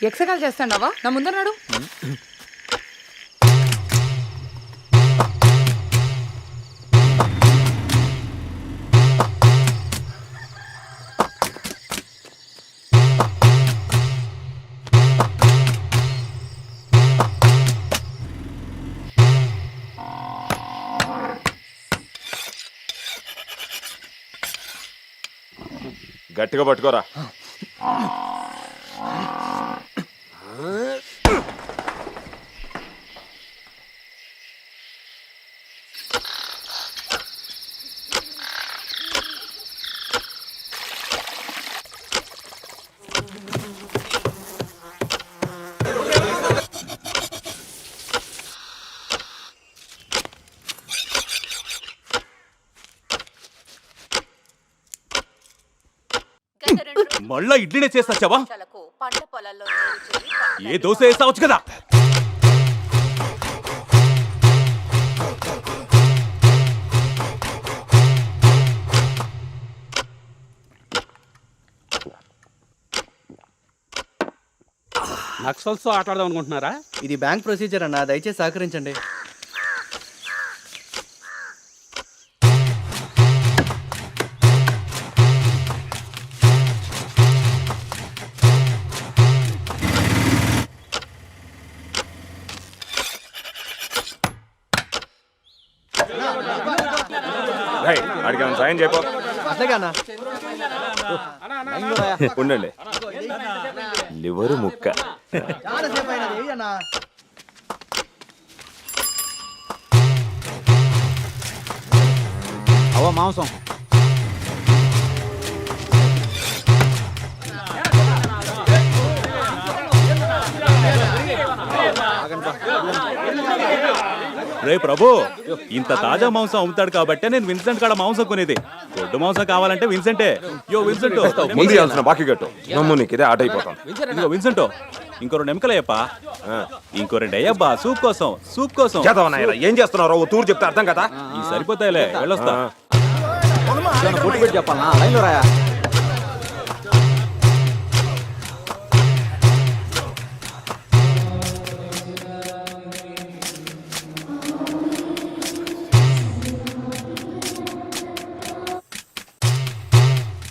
ఎక్సకాలు చేస్తాండావా నా ముందన్నాడు. గట్టిగా పట్టుకోరా. మళ్ళా ఇడ్లీనే చేస్తా చావా? ఏ దోశ వేస్తావచ్చు కదా. నక్సల్స్తో ఆటాడదాం అనుకుంటున్నారా? ఇది బ్యాంక్ ప్రొసీజర్ అన్న, దయచేసి సహకరించండి. అడిగి సాయం చెప్పు. అట్లాగే అన్న. ఉండండి, లివరు ముక్క. చాలాసేపు అయినది అన్న. అవో మాంసం. రే ప్రభు, ఇంత తాజా మాంసం అమ్ముతాడు కాబట్టే నేను విన్సెంట్ కాడ మాంసం కొనేది. దొడ్డు మాంసం కావాలంటే విన్సెంటే. యో విన్సెంట్, ముందు ఇవ్వాల్సిన బాకీ కట్టు. నమ్ము, నీకు ఇదే ఆట అయిపోతాను. ఇదిగో విన్సెంట్, ఇంకో 2 ఎముకలయ్యప్పా. ఇంకో 2 అయ్యబ్బా, సూప్ కోసం, సూప్ కోసం. ఏం చేస్తున్నారో తూరు చెప్తే అర్థం కదా. ఈ సరిపోతాయిలే, వెళ్ళొస్తా. బొట్టు పెట్టి చెప్పాలనా? లైన్లో రాయా.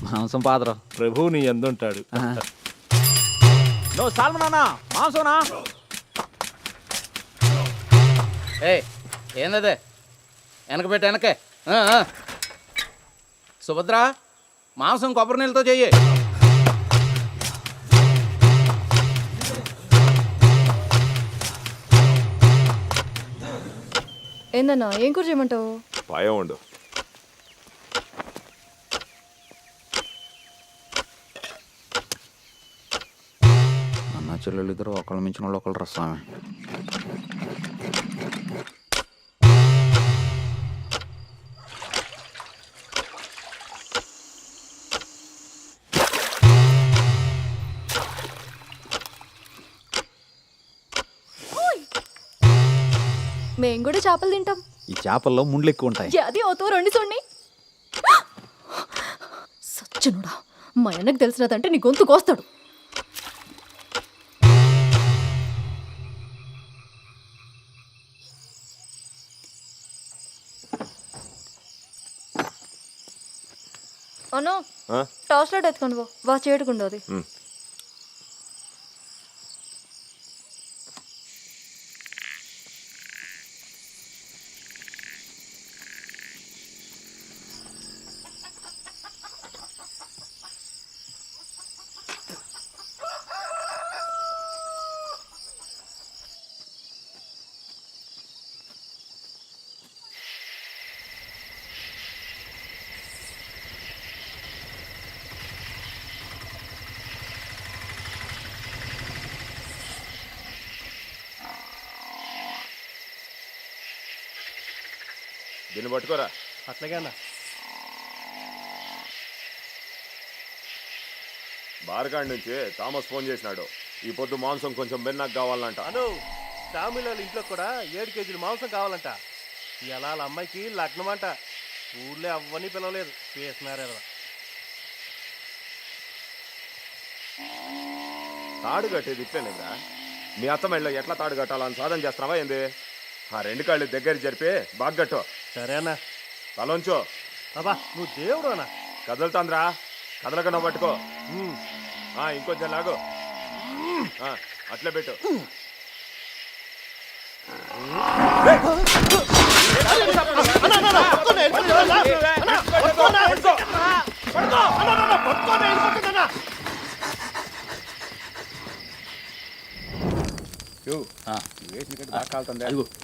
మాంసం పాత్ర ప్రభు నీ ఎందుంటాడు. నో సాల్మనా మాంసంనా? ఏందదే వెనక పెట్టి వెనకే. సుభద్ర, మాంసం కొబ్బరి నీళ్ళతో చెయ్యి. ఏందన్నా, ఏం కూర చేయమంటావు? పాయం ఉండు. అన్న చెల్లెలు ఇద్దరు ఒకళ్ళ మించిన వాళ్ళు ఒకళ్ళు రస్తామే. మేము కూడా చేపలు తింటాం. ఈ చేపల్లో ముండ్లు ఎక్కువ ఉంటాయి. అది అవుతూ రండి చూడండి. సచ్చినుడా, మా అన్నకు తెలిసినదంటే నీ గొంతు కోస్తాడు. అన్నో, టార్చ్ లైట్ ఎత్తుకోండి వా, చేయడుకుండోది. దీన్ని పట్టుకోరా. అట్లాగే అన్న. బార్కాడ్ నుంచి థామస్ ఫోన్ చేసినాడు. ఈ పొద్దు మాంసం కొంచెం బెన్నాకు కావాలంట. అను, శ్యామిల ఇంట్లో కూడా 7 కేజీలు మాంసం కావాలంట. ఇలా వాళ్ళ అమ్మాయికి లగ్నం అంట. ఊర్లో అవ్వని పిలవలేదు, చేసినారు. తాడు కట్టేది ఇట్లేనేగా మీ అత్త మెళ్ళలో ఎట్లా తాడు కట్టాలని సాధన చేస్తున్నావా ఏంది ఆ రెండు కాళ్ళు దగ్గర జరిపి బాగా కట్టు సరే అన్న. తలంచో అబ్బా నువ్వు దేవుడు అన్న. కదులుతాంద్రా కదలకన్నా పట్టుకో ఇంకొంచెం లాగు అట్లే పెట్టు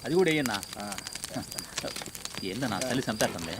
అది కూడా వేయన్నా ఏందన్నా తల్లి సంపేస్తుంది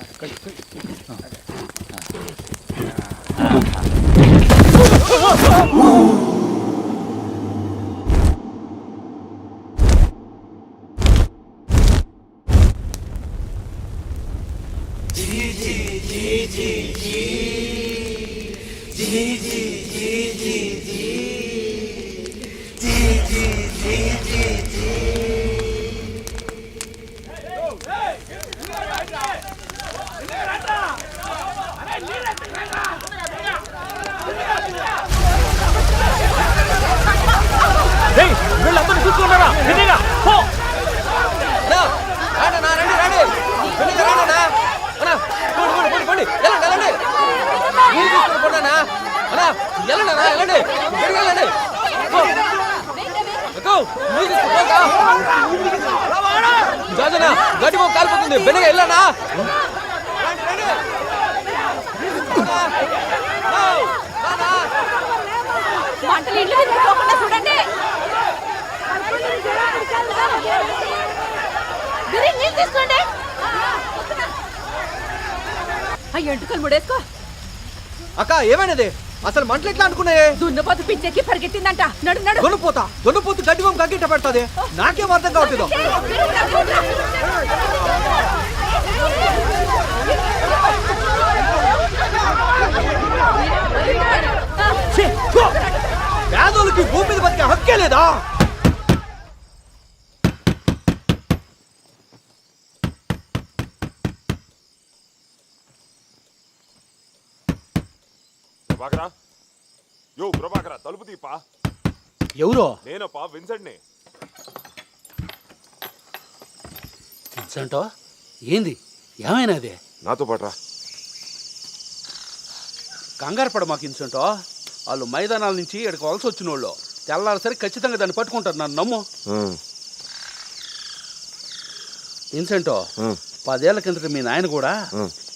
వీళ్ళందరూ చూసుకున్నారా గడ్డి కాలిపోతుంది బెన్నగా వెళ్ళనా మంటలు ఇల్లు తిరుగుకోకుండా చూడండి. నీళ్ళు తీసుకోండి. ఎంటుకలు ముడేసుకో. అక్క ఏమైనది అసలు మంటలు ఎట్లా అనుకున్నాయే దున్నపోతు పిచ్చెక్కి పరిగెత్తిందంట. నడు నడు. దొన్నపోతు గడ్డి బొమ్మ కగ్గిట పెడతాది నాకేం అర్థం కావట్లేదు పేదోళ్ళకి భూమి మీద బతికే హక్కే లేదా ప్రభాకరా ప్రభాకరా తలుపు తీపా ఎవరో నేనప్పా విన్సెంట్ని విన్సెంటో ఏంది ఏమైనా అదే నాతో పాటు రా కంగారు పడ మాకు ఇన్సెంటో వాళ్ళు మైదానాల నుంచి ఇక్కడికి వలస వచ్చిన వాళ్ళు తెల్లారిసరి ఖచ్చితంగా దాన్ని పట్టుకుంటారు నన్ను నమ్ము ఇన్సెంటో 10 ఏళ్ల కిందట మీ నాయన కూడా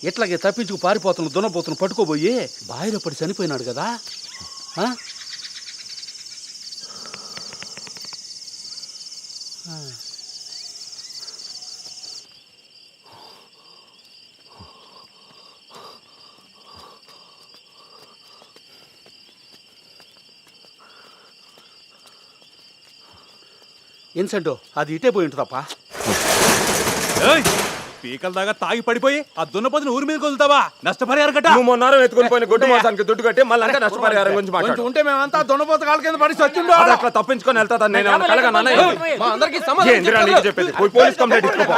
ఇట్లాగే తప్పించుకు పారిపోతున్న దున్నపోతున్న పట్టుకోబోయి బావిలో పడి చనిపోయినాడు కదా ఇన్సెంటో అది ఇటే పోయి ఉంటుందప్ప పీకల దాకా తాగి పడిపోయి ఆ దున్నపోతుని ఊరి మీద కొలుతావా నష్టపరిహారం కట్ట నువ్వు మొన్నారం ఎత్తుకుని పోయిన గొడ్డు మాసానికి దుడ్డు కట్టి మళ్ళీ అంటే నష్టపరిహారం గురించి మాట్లాడు ఉంటే మేమంతా దున్నపోత కాళ్ళ కింద పడి సచ్చిండు అది అట్లా తప్పించుకొని వెళ్తా నేను కలగా నాన్న మా అందరికీ ఏందిరా నీకు చెప్పేది పోయి పోలీస్ కంప్లైంట్ ఇచ్చుకో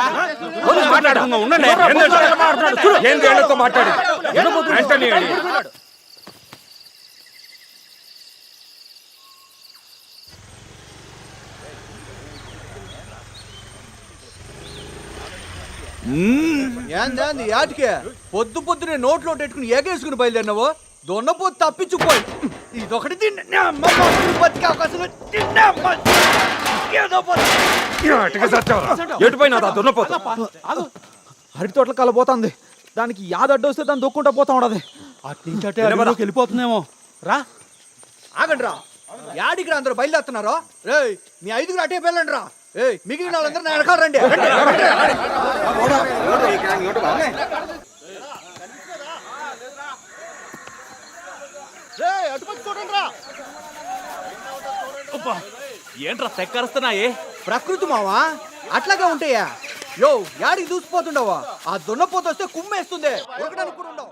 మాట్లాడుకుందా ఉండండి ఏంది ఏళ్ళతో మాట్లాడి యాంటనీ అని. ఏంది యాటికే పొద్దునే నోట్లో పెట్టుకుని ఏగేసుకుని బయలుదేరినావు దొన్నపోతు తప్పించుకోయి ఇదొకటి బతికే అవకాశం ఎటుపోయినా దున్నపోతా అరటి తోటల కలబోతుంది దానికి యాదడ్డు వస్తే దాన్ని దొక్కుంటా పోతా ఉండదు అట్నుంచి అటే అడవిలోకి వెళ్ళిపోతుందేమో రా ఆగండి రా యాడికి రా అందరూ బయలుదేరుతున్నారో రేయ్ మీ 5 అటే వెళ్ళండి రా ఏయ్ మిగిలిన వాళ్ళందరూ నా వెనకాల రండి ఏంట్రా తెక్కరుస్తున్నాయే ప్రకృతి మావా అట్లాగే ఉంటాయా యో యాడికి దూసిపోతుండవా ఆ దున్నపోత వస్తే కుమ్మేస్తుంది ఉరకడానికి కూడా ఉండవు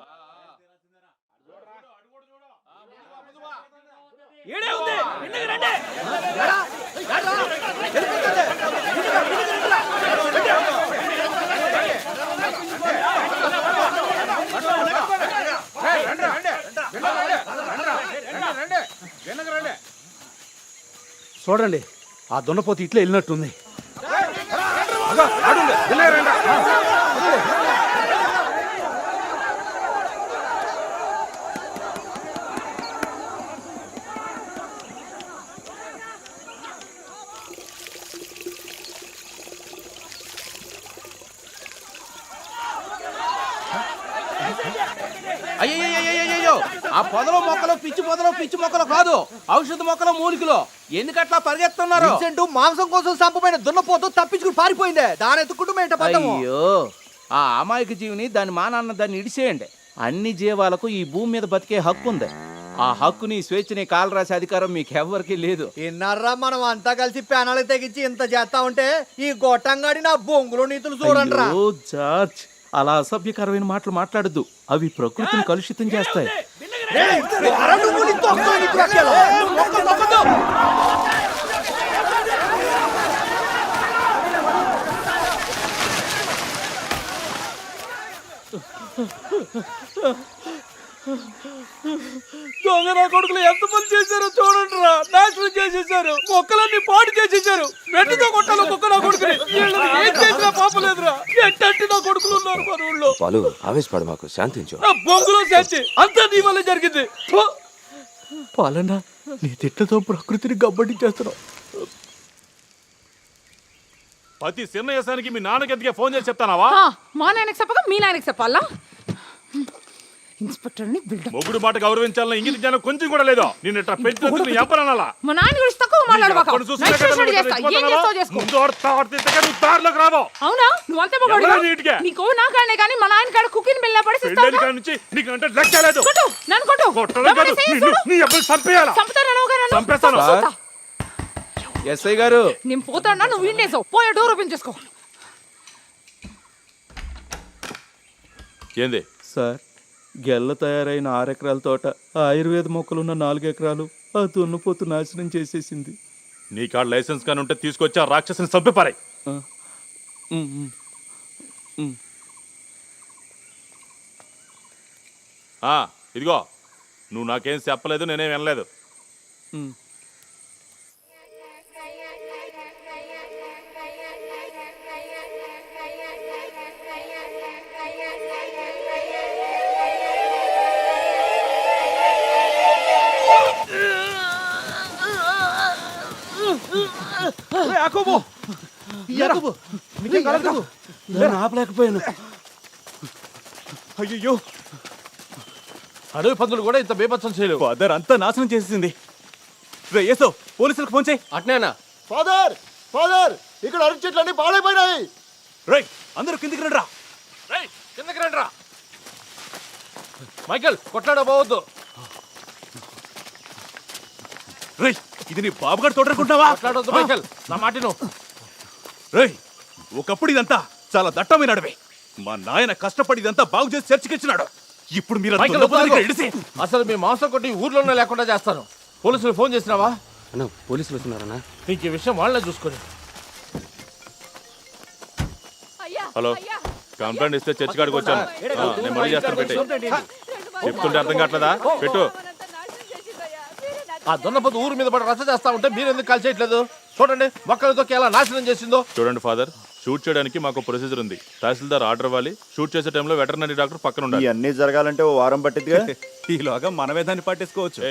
చూడండి ఆ దున్నపోతు ఇట్లా వెళ్ళినట్టుంది. అయ్యో ఆ పొదలో మొక్కలు పిచ్చి మొక్కలు కాదు, ఔషధ మొక్కలు మూలికలు. ఎందుకట్లా పరిగెత్తున్నారు? మాంసం కోసం సంపమైన దున్నపోతూ తప్పించుకుని పారిపోయిందే, దాని ఎత్తుకుంటూ అయ్యో ఆ అమాయక జీవిని దాని మానాన్న దాన్ని ఇడిసేయండి. అన్ని జీవాలకు ఈ భూమి మీద బతికే హక్కు ఉంది. ఆ హక్కుని స్వేచ్ఛని కాలరాసే అధికారం మీకు ఎవరికి లేదు. ఇన్నారా మనం అంతా కలిసి ప్యానాలు తెగించి ఇంత చేస్తా ఉంటే ఈ గొట్టంగాడి నా బొంగులో నీతులు చూడండి. అయ్యో, జార్జ్ అలా అసభ్యకరమైన మాటలు మాట్లాడద్దు, అవి ప్రకృతిని కలుషితం చేస్తాయి. దొంగ కొడుకులు ఎంత పని చేశారో చూడండి రా, నాశనం చేసేసారు, మొక్కలన్నీ పాడు చేసేసారు. వెంటనే కొట్టాలి కుక్క నా కొడుకుని, ఏం చేసినా పాపం లేదురా. ఎట్టంటి నా కొడుకులు ఉన్నారు మన ఊళ్ళో. పాలు ఆవేశపడు, మాకు శాంతించు. బొంగులో శాంతి అంతా నీ వల్ల జరిగింది. పాలన్న నీ తిట్లతో ప్రకృతిని గబ్బడించేస్తున్నావు. ప్రతి చిన్న యశానికి మీ నాన్నకి ఎందుకే ఫోన్ చేసి చెప్తానావా? మా నాయనకి చెప్పక మీ నాయనకి చెప్పాలా? ఇన్స్పెక్టర్ని బిల్డప్. మొగుడు మాట గౌరవించాలని ఇంగిత జ్ఞానం కొంచెం కూడా లేదు. నేను ఇట్లా పెంచుతుంది ఎంపరనాలా? మా నాయన గురించి తక్కువ మాట్లాడబాక. రావో అవునా? నువ్వు అంతే మగాడు. నీకు నా కాడనే కానీ మా నాయన కాడ కుకిని బిల్ల పడేసి నుంచి నీకు అంటే లెక్క లేదు. కొట్టు, నన్ను కొట్టు. చంపేస్తాను. ఎస్ఐ గారు, నేను పోతాడా? నువ్వు విండేసావు, పోయే డోర్ ఓపెన్ చేసుకో. ఏంది సార్, గెల్ల తయారైన 6 ఎకరాల తోట, ఆయుర్వేద మొక్కలున్న 4 ఎకరాలు ఆ దున్నపోతు నాశనం చేసేసింది. నీ కాడ లైసెన్స్ కానీ ఉంటే తీసుకొచ్చి ఆ రాక్షసుని చంపిపారాయి. ఇదిగో నువ్వు నాకేం చెప్పలేదు, నేనేం వినలేదు. ఆపలేకపోయాను. అయ్యో, అడవి పందులు కూడా ఇంత బేపత్సం చేయలేవు. ఫాదర్ అంతా నాశనం చేసేసింది. ఏసో పోలీసులకు ఫోన్ చేయి. అట్నేనా? ఫాదర్ ఫాదర్, ఇక్కడ అరటి చెట్లన్నీ పాడైపోయినాయి. రై అందరూ కిందికి రండి రా. కిందకి రండి రా. మైకేల్, కొట్లాడబోవద్దు. రై ఇది నీ బాబుగారు తోడనుకుంటున్నావా? కొట్లాడొద్దు మైకేల్, నా మాటిను. రై ఒకప్పుడు ఇదంతా చాలా దట్టమైన అడవి. మా నాయన కష్టపడి ఇదంతా బాగు చేసి చర్చకిచ్చినాడు. ఇప్పుడు మీరు అసలు మీ మాంసం కొట్టి ఊర్లోనే లేకుండా చేస్తాను. పోలీసులు ఫోన్ చేసినావా? పోలీసులు వచ్చినారన్నా? నీకు ఈ విషయం వాళ్ళనే చూసుకోండి. హలో, కంప్లైంట్ ఇస్తే చర్చి కాడికి వచ్చాను. నేను మళ్ళీ చేస్తాను. పెట్టి చెప్తుంటే అర్థం కావట్లేదా? పెట్టు. ఆ దున్నపోతు ఊరు మీద పడి రచ్చ చేస్తా ఉంటే మీరు ఎందుకు కాల్ చేయట్లేదు? చూడండి మొక్కలతో ఎలా నాశనం చేసిందో. చూడండి ఫాదర్, షూట్ చేయడానికి మాకు ప్రొసీజర్ ఉంది. తహసీల్దార్ ఆర్డర్ ఇవ్వాలి. షూట్ చేసే టైంలో వెటర్నరీ డాక్టర్ పక్కన ఉండాలి. అన్ని జరగాలంటే ఓ వారం పట్టిద్దిగా. ఈలోగా మనమే దాన్ని పట్టేసుకోవచ్చు.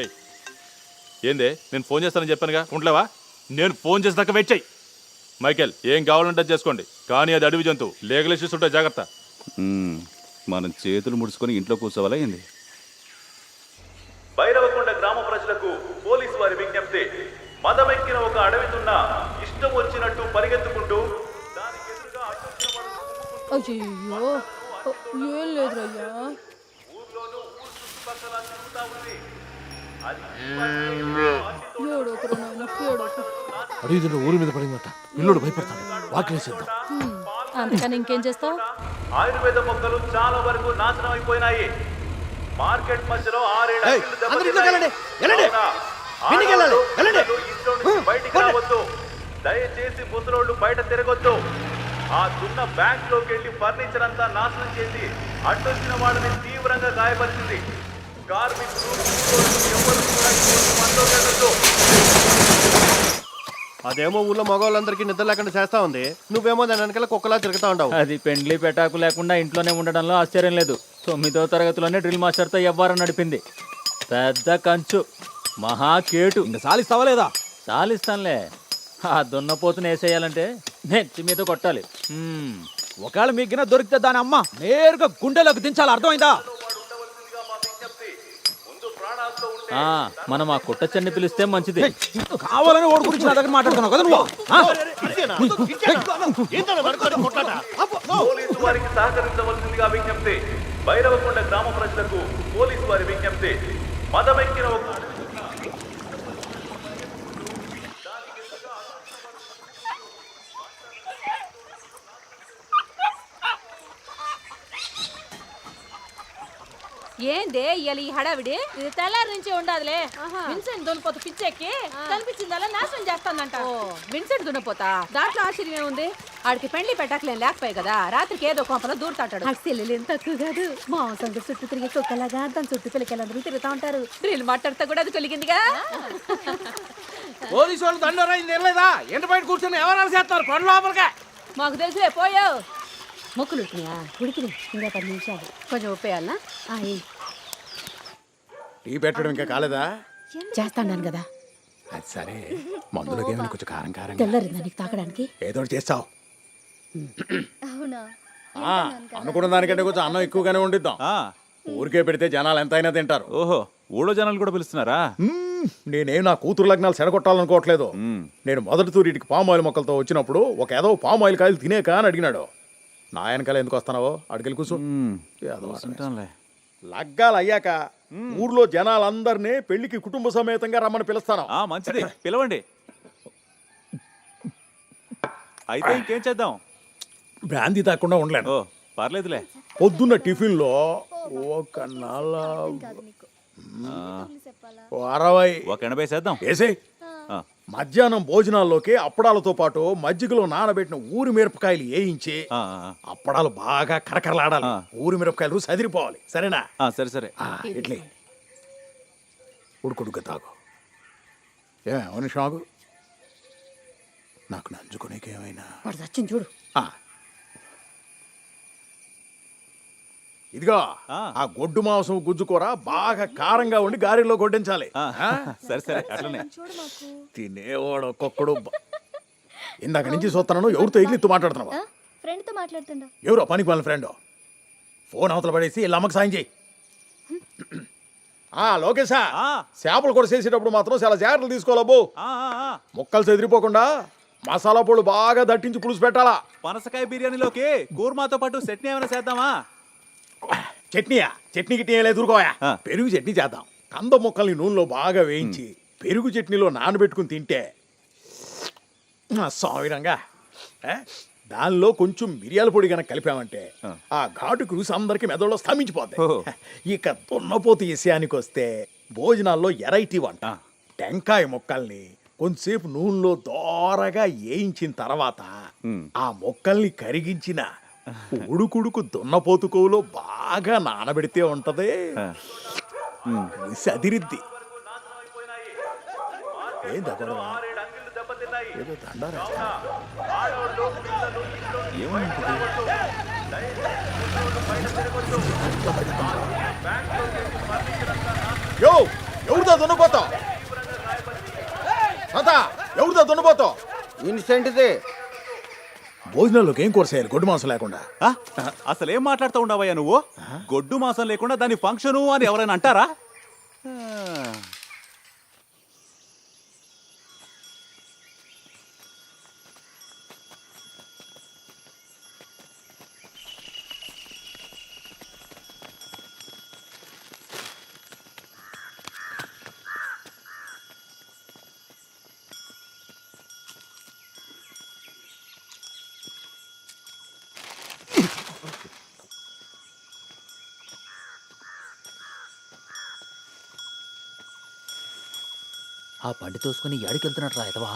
ఏందే, నేను ఫోన్ చేస్తానని చెప్పానుగా, ఉండలేవా? నేను ఫోన్ చేసేదాకా వెయిట్ చెయ్యి. మైకేల్, ఏం కావాలంటే చేసుకోండి, కానీ అది అడవి జంతువు, లీగల్ ఇష్యూస్ ఉంటాయి, జాగ్రత్త. మనం చేతులు ముడుచుకొని ఇంట్లో కూర్చోవాలా ఏంది? భైరవకొండ గ్రామ ప్రజలకు పోలీసు వారి విజ్ఞప్తి. మదమెక్కిన ఒక అడవితున్న ఇష్టం వచ్చినట్టు పరిగెత్తుకుంటూ దానికి ఎదురుగా అయ్యో ఏం లేదురయ్యా. ఊర్లోనూ ఊరు చుట్టుపక్కల తిరుగుతా ఉంది. అడవి ఊరి మీద పడిందట. పిల్లోడు భయపడతాడు, వాకిలేసేద్దాం. అందుకని ఇంకేం చేస్తావు? ఆయుర్వేద మొక్కలు చాలా వరకు నాశనం అయిపోయినాయి. మార్కెట్ మధ్యలో 6-7 బయటికి రావద్దు. దయచేసి ముసలోళ్ళు బయట తిరగొద్దు. ఆ దున్న బ్యాంక్ లోకి వెళ్లి ఫర్నిచర్ అంతా నాశనం చేసి అడ్డొచ్చిన వాళ్ళని తీవ్రంగా గాయపరిచింది. కార్మికులు ఎవరు కూడా అదేమో ఊళ్ళో మగవాళ్ళందరికీ నిద్ర లేకుండా చేస్తా ఉంది, నువ్వేమో దాని వెనకాల కుక్కలా తిరుగుతా ఉంటావు. అది పెండ్లి పెటాకు లేకుండా ఇంట్లోనే ఉండడంలో ఆశ్చర్యం లేదు. 9వ తరగతిలోనే డ్రిల్ మాస్టర్తో వ్యవహారం నడిపింది. పెద్ద కంచు, మహా కేటు. ఇంకా సాలిస్తావా లేదా? సాలిస్తానులే. ఆ దున్నపోతుని వేసేయాలంటే నెత్తి మీద కొట్టాలి. ఒకవేళ మీకిన దొరికితే దాని అమ్మ నేరుగా గుండెలోకి దించాలి, అర్థమైందా? మనం ఆ కుట్టచ్చన్ని పిలిస్తే మంచిది. కావాలని ఓడి గురించి నా దగ్గర మాట్లాడుతున్నావు కదా నువ్వు? పోలీసు వారికి సహకరించవలసిందిగా విజ్ఞప్తి. భైరవకొండ గ్రామ ప్రజలకు పోలీసు వారి విజ్ఞప్తి. మదమెక్కిన ఒక ఏందే ఇయాల ఈ హడావిడి? ఇది తెల్లారి నుంచి ఉండదులే. విన్సెంట్ దున్నపోతు పిచ్చెక్కి కనిపించిందల్లా నాశనం చేస్తానంట. విన్సెంట్ దున్నపోతా దాంట్లో ఆశ్చర్యమే ఉంది. ఆడికి పెండ్లి పెట్టకలేం లేకపోయి కదా, రాత్రికి ఏదో కొంపలో దూరుతాడు. సెల్లెలేం తక్కువ కాదు. మాంసంగా చుట్టూ తిరిగి కుక్కలాగా దాని చుట్టూ పిల్లకాయలందరూ తిరుగుతా ఉంటారు. డ్రిల్ మాట్లాడితే కూడా అది కొలిగిందిగా. పోలీసు వాళ్ళు దండోరా ఇది తెలియదా? ఎండ బయట కూర్చొని ఎవరు చేస్తారు పనులు లోపలిగా? మాకు తెలుసులే, పోయావు. మొక్కులు ఉట్టినాయా? ఉడికినాయి. ఇంకా 10 నిమిషాలు. కొంచెం ఉప్పేయాలనా? టీ పెట్టడం ఇంకా కాలేదా? చేస్తాను కదా. అది సరే, మందులోకి ఏమైనా కొంచెం కారం కారం తెల్లరిందా నీకు తాకడానికి? ఏదో ఒకటి చేస్తావు. అవునా? అనుకున్న దానికంటే కొంచెం అన్నం ఎక్కువగానే వండిద్దాం. ఊరికే పెడితే జనాలు ఎంతైనా తింటారు. ఓహో, ఊళ్ళో జనాలు కూడా పిలుస్తున్నారా? నేనేం నా కూతురు లగ్నాలు చెడగొట్టాలనుకోవట్లేదు. నేను మొదటి తూరిటికి పామ్ ఆయిల్ మొక్కలతో వచ్చినప్పుడు ఒక ఏదో పామ్ ఆయిల్ కాయలు తినేకా అని అడిగినాడు. నా వెనకాల ఎందుకు వస్తున్నావో అడిగెళ్ళి కూర్చో. లగ్గాలు అయ్యాక ఊర్లో జనాలందరినీ పెళ్లికి కుటుంబ సమేతంగా రమ్మని పిలుస్తాను. మంచిది, పిలవండి. అయితే ఇంకేం చేద్దాం? బ్రాంతి తాకుండా ఉండలేను. ఓ పర్లేదులే. పొద్దున్న టిఫిన్లో ఒక 60 ఒక 80 చేద్దాం. వేసే. మధ్యాహ్నం భోజనాల్లోకి అప్పడాలతో పాటు మజ్జిగలో నానబెట్టిన ఊరి మిరపకాయలు వేయించి అప్పడాలు బాగా కరకరలాడాలి. ఊరి మిరపకాయలు సదిరిపోవాలి. సరేనా? సరే సరే. ఇడ్లీ ఉడుకుడుక తాగు. ఏమని షాగు? నాకు నంచుకునేకేమైనా వాడు చచ్చింది చూడు. ఇదిగో ఆ గొడ్డు మాంసం గుజ్జుకూర బాగా కారంగా ఉండి గారెల్లో కొట్టించాలి. సరే సరే, అట్లనే. తినేవాడు ఒక్కొక్కడు. ఇందాక నుంచి చూస్తున్నాను, ఎవరితో ఎగిలిత్తు మాట్లాడుతున్నావా? ఫ్రెండ్ తో మాట్లాడుతుండా. ఎవరో పనికి వాళ్ళ ఫ్రెండ్. ఫోన్ అవతల పడేసి ఇలా అమ్మకి సాయం చేయి. లోకేశా, చేపలు కూడా చేసేటప్పుడు మాత్రం చాలా జాగ్రత్తలు తీసుకోవాలబ్బు. ముక్కలు చెదిరిపోకుండా మసాలా పొడి బాగా దట్టించి పులుసు పెట్టాలా. పనసకాయ బిర్యానీలోకి కూర్మాతో పాటు చట్నీ ఏమైనా చేద్దామా? చట్నీయా? చట్నీ గిట్నీ ఎదుర్కోయా. పెరుగు చట్నీ చేద్దాం. కంద ముక్కల్ని నూనెలో బాగా వేయించి పెరుగు చట్నీలో నానబెట్టుకుని తింటే సావిరంగా. దానిలో కొంచెం మిరియాల పొడి కనుక కలిపామంటే ఆ ఘాటుకు రుచి అందరికి మెదడులో స్తంభించిపోద్ది. ఇక దున్నపోతు విషయానికి వస్తే భోజనాల్లో ఎరైటీ వంట. టెంకాయ ముక్కల్ని కొంచెంసేపు నూనెలో దోరగా వేయించిన తర్వాత ఆ ముక్కల్ని కరిగించిన ఉడుకుడుకు దున్నపోతు కోవులో బాగా నానబెడితే ఉంటది. సదిరిద్ది. ఏదో దండారా. ఎవరిదా దున్నపోతావు? ఎవరిదా దున్నపోతావు? ఇన్సెంట్ది. భోజనాల్లోకి ఏం కూరసేయాలి గొడ్డు మాంసం లేకుండా? అసలు ఏం మాట్లాడుతూ ఉండవయ్యా నువ్వు? గొడ్డు మాంసం లేకుండా దాని ఫంక్షను అని ఎవరైనా అంటారా? ఆ బండి తోసుకుని ఎడికి వెళ్తున్నట్టు రా ఎదవా.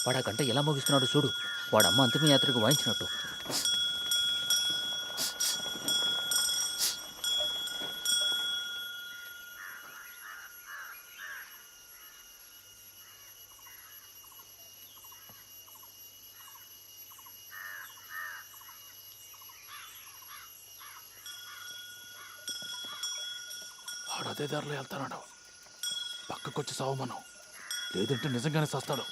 వాడు ఆ గంట ఎలా మోగిస్తున్నాడు చూడు. వాడమ్మ అంతిమ యాత్రకు వాయించినట్టు. అదే దారిలో వెళ్తాడు. పక్కకొచ్చి సావు మనం, లేదంటే నిజంగానే సస్తాడు.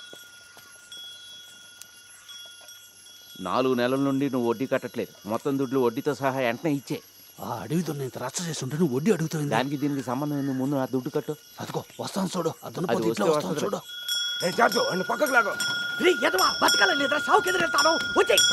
4 నెలల నుండి నువ్వు వడ్డీ కట్టట్లేదు. మొత్తం దుడ్లు వడ్డీతో సహా వెంటనే ఇచ్చే. ఆ అడవితో నేను రచ్చ చేస్తుంటే నువ్వు వడ్డీ అడుగుతుంది. దానికి దీనికి సంబంధం ఏంది? ముందు ఆ దుడ్డు కట్టు. అదిగో వస్తాను చూడు, ఆ అది దున్నపోతు వస్తే ఇట్లా వస్తాను వస్తుంది. చూడు. ఏ చాచు అన్ని పక్కకు లాగో. బతకాలని లేదురా, సావు కింద వెళ్తాను. వచ్చేయ్.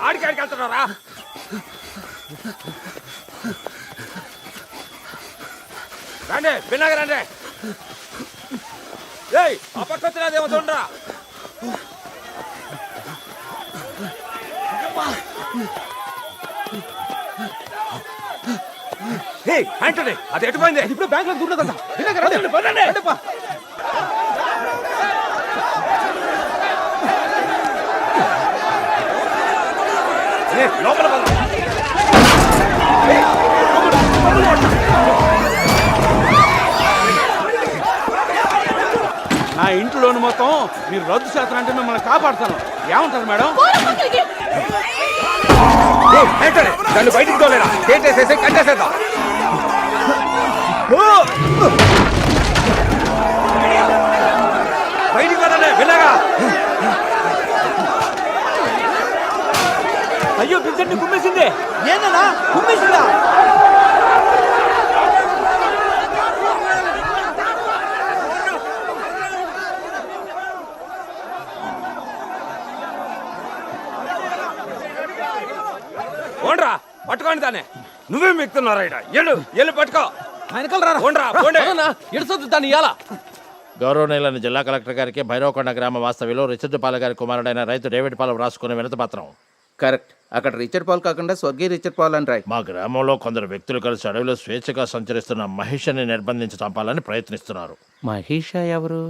ఆడికి వెళ్తున్నారా? రండి పిన్నగా రండి. ఏయ్ ఆ పక్క వచ్చినదేమో చూడరా. ఆంటనీ అది ఎటుపోయింది? ఇప్పుడు బ్యాంక్ లో దుడ్డు లోపల నా ఇంట్లోని మొత్తం మీరు రద్దు చేస్తారంటే మిమ్మల్ని కాపాడుతాను. ఏమంటారు మేడం? దాన్ని బయటికి తోలేరా, చేసేసేసి కట్టేసేద్దాం. బయటికి వదలే వినగా. అయ్యో పిచ్చండి కుమ్మేసింది. ఏందన్నా కుమ్మేసిందా? ఓండ్రా పట్టుకోండి దాన్ని. నువ్వే మిక్కుతున్నారా? ఎల్లు పట్టుకో. ఇడుసొద్దు దాన్ని ఇయ్యాలా. గౌరవనీయులైన జిల్లా కలెక్టర్ గారికి భైరవకొండ గ్రామ వాస్తవ్యులు రిచర్డ్ పాల్ గారి కుమారుడైన రైతు డేవిడ్ పాల్ రాసుకునే వినతి పత్రం. కరెక్ట్. అక్కడ రిచర్డ్ పాల్ కాకుండా స్వర్గీయ రిచర్డ్ పాల్ అని రాయ్. మా గ్రామంలో కొందరు వ్యక్తులు కలిసి అడవిలో స్వేచ్ఛగా సంచరిస్తున్న మహిషని నిర్బంధించి చంపాలని ప్రయత్నిస్తున్నారు. మహిషా ఎవరు?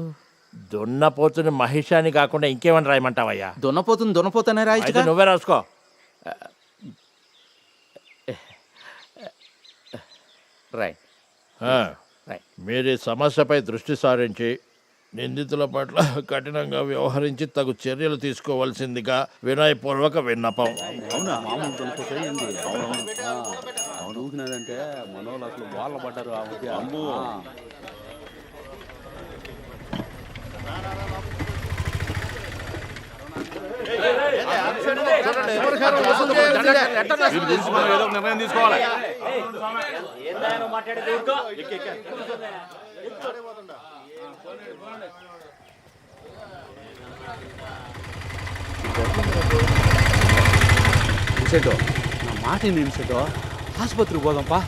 దున్నపోతుని మహిషాని కాకుండా ఇంకేమని రాయమంటావయ్యా? దున్నపోతనే రాయ్. అయితే నువ్వే రాసుకో. రైట్. మీరు ఈ సమస్యపై దృష్టి సారించి నిందితుల పట్ల కఠినంగా వ్యవహరించి తగు చర్యలు తీసుకోవాల్సిందిగా వినయపూర్వక విన్నపం. అవునా మామూలు దున్నపోతుంది. అవును ఊకినదంటే మనోళ్ళు అసలు వాళ్ళ పడ్డారు. అమ్మో ఏదో ఒక నిర్ణయం తీసుకోవాలి. నిమిషేటో నా మాట నిమిషేటో ఆసుపత్రికి పోదాంపా.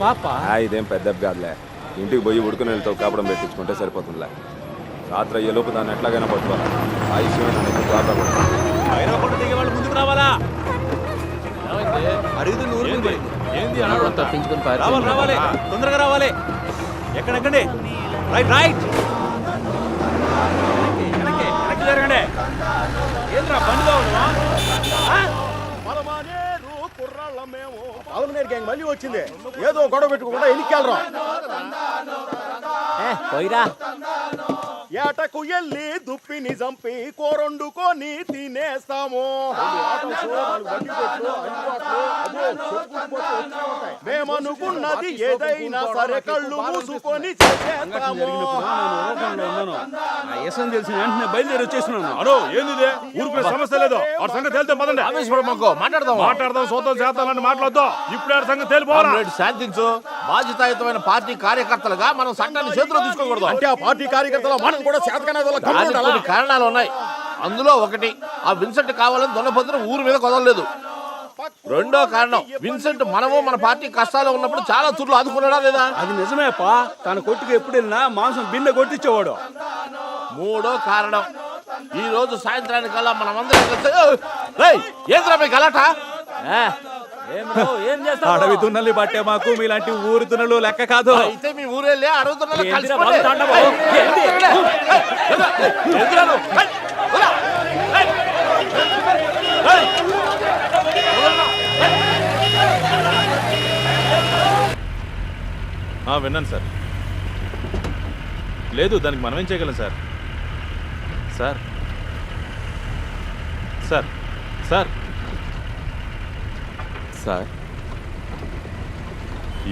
పాప. ఇదేం పెద్ద కాదులే. ఇంటికి పోయి ఉడుకుని వెళ్తావు కాపడం పెట్టించుకుంటే సరిపోతుందిలే. రాత్రి అయ్యేలోపు దాన్ని ఎట్లాగైనా పట్టుకోవాలి. ఆ విషయమే నన్ను ఎక్కువ భైరవకొండ దిగే వాళ్ళు ముందుకు రావాలా? ఏంది తప్పించుకుని రావాలి, తొందరగా రావాలి. ఎక్కడెక్కండి. రైట్ వెనక్కి జరగండి. ఏంద్రా బండిలో అవును గారి గ్యాంగ్ మళ్ళీ వచ్చింది. ఏదో గొడవ పెట్టుకోకుండా ఎన్నికెళ్ళరా. పోయిరా. ఏటకు ఎల్లి దుప్పిని చంపి కూరొండుకొని తినేస్తాము. మేమనుకున్నది ఏదైనా సరే కళ్ళు మూసుకొని చేసేస్తాము. తెలిసిన వెంటనే బయలుదేరి వచ్చేస్తున్నాను. అను ఏంది ఊరికే సమస్య లేదు. ఆ సంగతి తేలితే పదండి. మాట్లాడదాం. మాట్లాడదాం సోతం చేద్దామని మాట్లాడదాం. ఇప్పుడు ఆ సంగతి తేలిపోవాలి. శాంతించు. బాధ్యతాయుతమైన పార్టీ కార్యకర్తలుగా మనం చట్టాన్ని చేతిలో తీసుకోకూడదు. అంటే ఆ పార్టీ కార్యకర్తలు మనం కూడా దానికి కొన్ని కారణాలు ఉన్నాయి. అందులో ఒకటి, ఆ విన్సెంట్ కావాలని దున్నపోతున్న ఊరు మీద కుదరలేదు. రెండో కారణం, విన్సెంట్ మనము మన పార్టీ కష్టాలు ఉన్నప్పుడు చాలా తుర్లు ఆదుకున్నాడా లేదా? అది నిజమేపా, తన కొట్టుకు ఎప్పుడు వెళ్ళినా మాంసం బిన్నె కొట్టించేవాడు. మూడో కారణం, ఈ రోజు సాయంత్రానికల్లా మనమందరం ఏంద్రా మీ గలాట? అడవి తున్నల్ని బట్టే మాకు మీలాంటి ఊరు తున్నలు లెక్క కాదు. అయితే మీ ఊరెళ్ళి అడుగుతున్నా విన్నాను సార్. లేదు, దానికి మనమేం చేయగలం sir. Sir sir sir sir,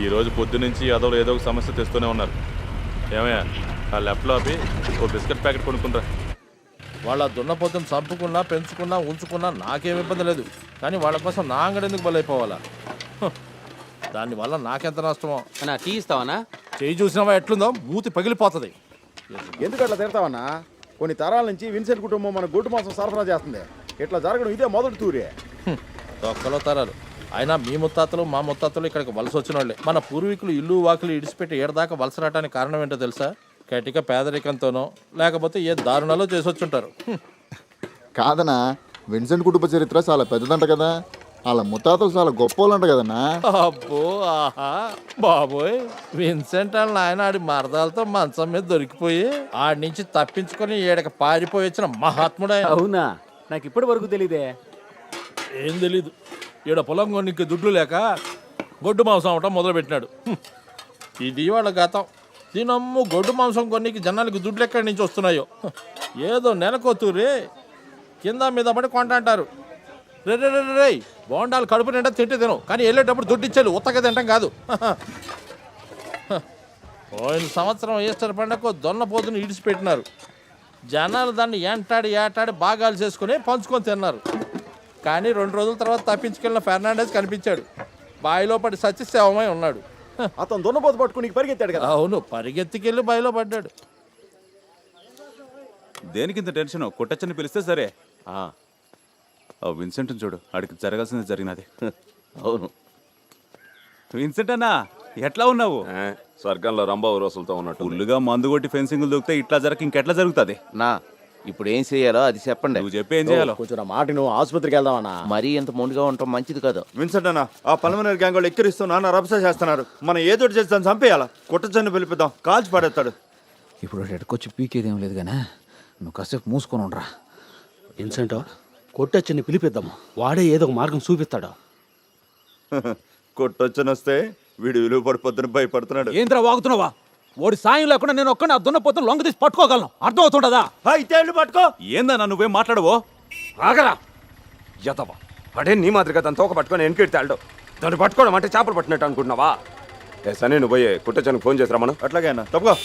ఈరోజు పొద్దునుంచి యాదవ్లు ఏదో ఒక సమస్య తెస్తూనే ఉన్నారు. ఏమయ్యా, ఆ లెఫ్ట్లో ఆపి ఓ బిస్కెట్ ప్యాకెట్ కొనుక్కుంటారా? వాళ్ళ దున్నపోతుని చంపుకున్నా పెంచుకున్నా ఉంచుకున్నా నాకేం ఇబ్బంది లేదు. కానీ వాళ్ళ కోసం నా అంగడి ఎందుకు బలైపోవాలా? దానివల్ల నాకెంత నష్టమో. టీ ఇస్తావనా? చేయి చూసినావా ఎట్లుందో, మూతి పగిలిపోతుంది. ఎందుకు అట్లా తిడతావన్నా? కొన్ని తరాల నుంచి విన్సెంట్ కుటుంబం మన గొడ్డు మాంసం సరఫరా చేస్తుంది. ఇట్లా జరగడం ఇదే మొదటి తూరే. తొక్కలో తరాలు. అయినా మీ ముత్తాతలు మా ముత్తాతలు ఇక్కడికి వలస వచ్చిన వాళ్ళే. మన పూర్వీకులు ఇల్లు వాకులు ఇడిచిపెట్టి ఏడదాకా వలస రావడానికి కారణం ఏంటో తెలుసా? కటిక పేదరికంతోనో లేకపోతే ఏ దారుణాలో చేసొచ్చుంటారు. కాదనా, విన్సెంట్ కుటుంబ చరిత్ర చాలా పెద్దదంట కదా. వాళ్ళ ముత్తాతలు చాలా గొప్పోళ్ళంట కదన్నా. అబ్బో, ఆహా, బాబోయ్, విన్సెంట్ వాళ్ళ నాయన ఆడి మరదాలతో మంచం మీద దొరికిపోయి ఆడి నుంచి తప్పించుకొని ఏడకి పారిపోయి వచ్చిన మహాత్ముడే. అవునా? నాకు ఇప్పటి వరకు తెలీదే. ఏం తెలీదు. ఈడ పొలం కొనికి దుడ్లు లేక గొడ్డు మాంసం అవటం మొదలుపెట్టినాడు. ఇది వాళ్ళ గతం. దీనమ్ము గొడ్డు మాంసం కొనికి జనానికి దుడ్లు ఎక్కడి నుంచి వస్తున్నాయో. ఏదో నెలకొత్తూరి కింద మీద పడి కొంటాంటారు. రే రే రే రే, బోండాలు కడుపు నిండా తింటే తిను, కానీ వెళ్ళేటప్పుడు దుడ్డు ఇచ్చేది ఉత్తగా తింటాం కాదు. పోయిన సంవత్సరం ఈస్టర్ పండగకు దొన్నపోతుని ఇడిచిపెట్టినారు. జనాలు దాన్ని ఏటాడి భాగాలు చేసుకుని పంచుకొని తిన్నారు. కానీ 2 రోజుల తర్వాత తప్పించుకెళ్ళిన ఫెర్నాండెస్ కనిపించాడు. బావిలో పడి సచ్చి శవమై ఉన్నాడు. అతను దున్నపోతు పట్టుకుని పరిగెత్తాడు కదా. అవును, పరిగెత్తికెళ్ళి బావిలో పడ్డాడు. దేనికింత టెన్షన్? కొట్టచ్చని పిలిస్తే సరే. విన్సెంట్ చూడు, ఆడికి జరగాల్సింది జరిగినది. అవును. విన్సెంట్ అన్నా, ఎట్లా ఉన్నావు? స్వర్గంలో రంభా రోజులతో ఉన్నట్టు. ఫుల్లుగా మందు కొట్టి ఫెన్సింగ్ దొరికితే ఇట్లా జరగ ఇంకెట్లా జరుగుతుంది? నా ఇప్పుడు ఏం చేయాలో అది చెప్పండి. నువ్వు చెప్పి ఏం చేయాలో. కొంచెం నా మాట నువ్వు ఆసుపత్రికి వెళ్దామన్నా. మరీ ఎంత మొండిగా ఉంటాం మంచిది కాదు. విన్సెంట్ అన్న, ఆ పల్మనరీ గ్యాంగ్ వాళ్ళు ఎక్కిరిస్తూ నాన్న రభస చేస్తున్నారు. మనం ఏదో చేసి దాన్ని చంపేయాలా? కుట్టచ్చని పిలిపిద్దాం, కాల్చి పడేస్తాడు. ఇప్పుడు ఎడకొచ్చి పీకేదేం లేదు కానీ నువ్వు కాసేపు మూసుకొని ఉండరా. విన్సెంట్ కొట్టొచ్చని పిలిపిద్దాము, వాడే ఏదో ఒక మార్గం చూపిస్తాడు. కొట్టొచ్చని వస్తే వీడు విలువ పడిపోతున్న భయపడుతున్నాడు. ఏంద్రా వాగుతున్నావా? ఓడి సాయం లేకుండా నేను ఒక్కనే దున్నపోతున్న లొంగ తీసి పట్టుకోగలను, అర్థం అవుతుండదా? అయితే పట్టుకో. ఏందన్నా నువ్వేం మాట్లాడవో? ఆగరా యతవా, అడే నీ మాదిరిగా దాన్ని తోక పట్టుకొని వెనకెడతాడు. దాన్ని పట్టుకోవడం అంటే చేపలు పట్టినట్టు అనుకుంటున్నావా? సరే, నువ్వు పోయే కుట్టచ్చనికి ఫోన్ చేసిరా. మనం అట్లాగే అన్న, తప్పుకో.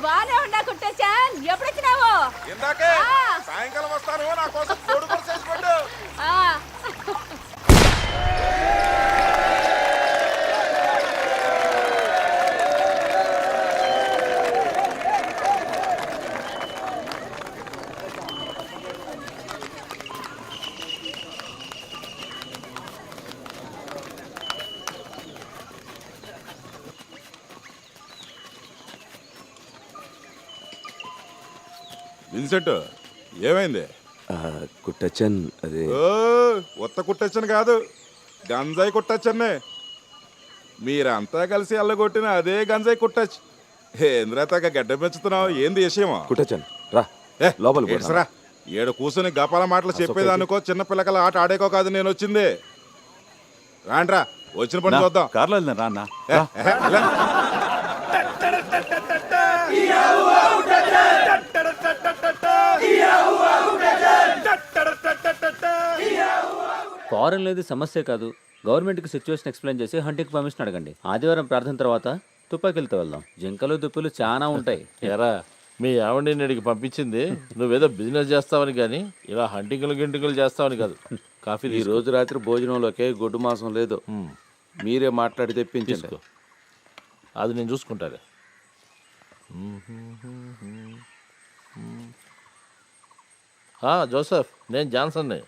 బానే ఉన్నా కుట్టచ్చాన్, ఎప్పుడు వచ్చినావు? ఇందాకే సాయంకాలం వస్తాను, నా కోసం కోడి కూర చేసి పెట్టు. విన్సెంట్, ఏమైంది? కుట్టచ్చన్ అది ఉత్త కుట్టచ్చని కాదు, గంజాయి కుట్టచ్చన్నే. మీరంతా కలిసి అల్లగొట్టిన అదే గంజాయి కుట్టచ్చు. ఏంద్రతాక గడ్డ పెంచుతున్నావు? ఏంది విషయమా? కుట్టచ్చన్ రా లోపల రా. ఏడు కూర్చొని గపాల మాటలు చెప్పేదానికో చిన్న పిల్లకల ఆట ఆడేకో కాదు నేను వచ్చింది. రాండ్రా, వచ్చిన పని చూద్దాం. కార్లో వెళ్దాం రా అన్న. ఫారెన్ లేదు సమస్య కాదు. గవర్నమెంట్కి సిచ్యువేషన్ ఎక్స్ప్లెయిన్ చేసి హంటింగ్ పర్మిషన్ అడగండి. ఆదివారం ప్రార్థన తర్వాత తుపాకీలతో వెళ్దాం. జింకలు దుప్పులు చాలా ఉంటాయి. ఎరా మీ ఆవిడ అడిగి పంపించింది నువ్వేదో బిజినెస్ చేస్తావని కానీ ఇలా హంటింగులు గింటింగులు చేస్తావని కాదు. కాఫీ ఈ రోజు రాత్రి భోజనంలోకే గొడ్డు మాంసం లేదు. మీరే మాట్లాడి తెప్పించండి. తీసుకో. అది నేను చూసుకుంటాను. జోసెఫ్, నేను జాన్సన్ని.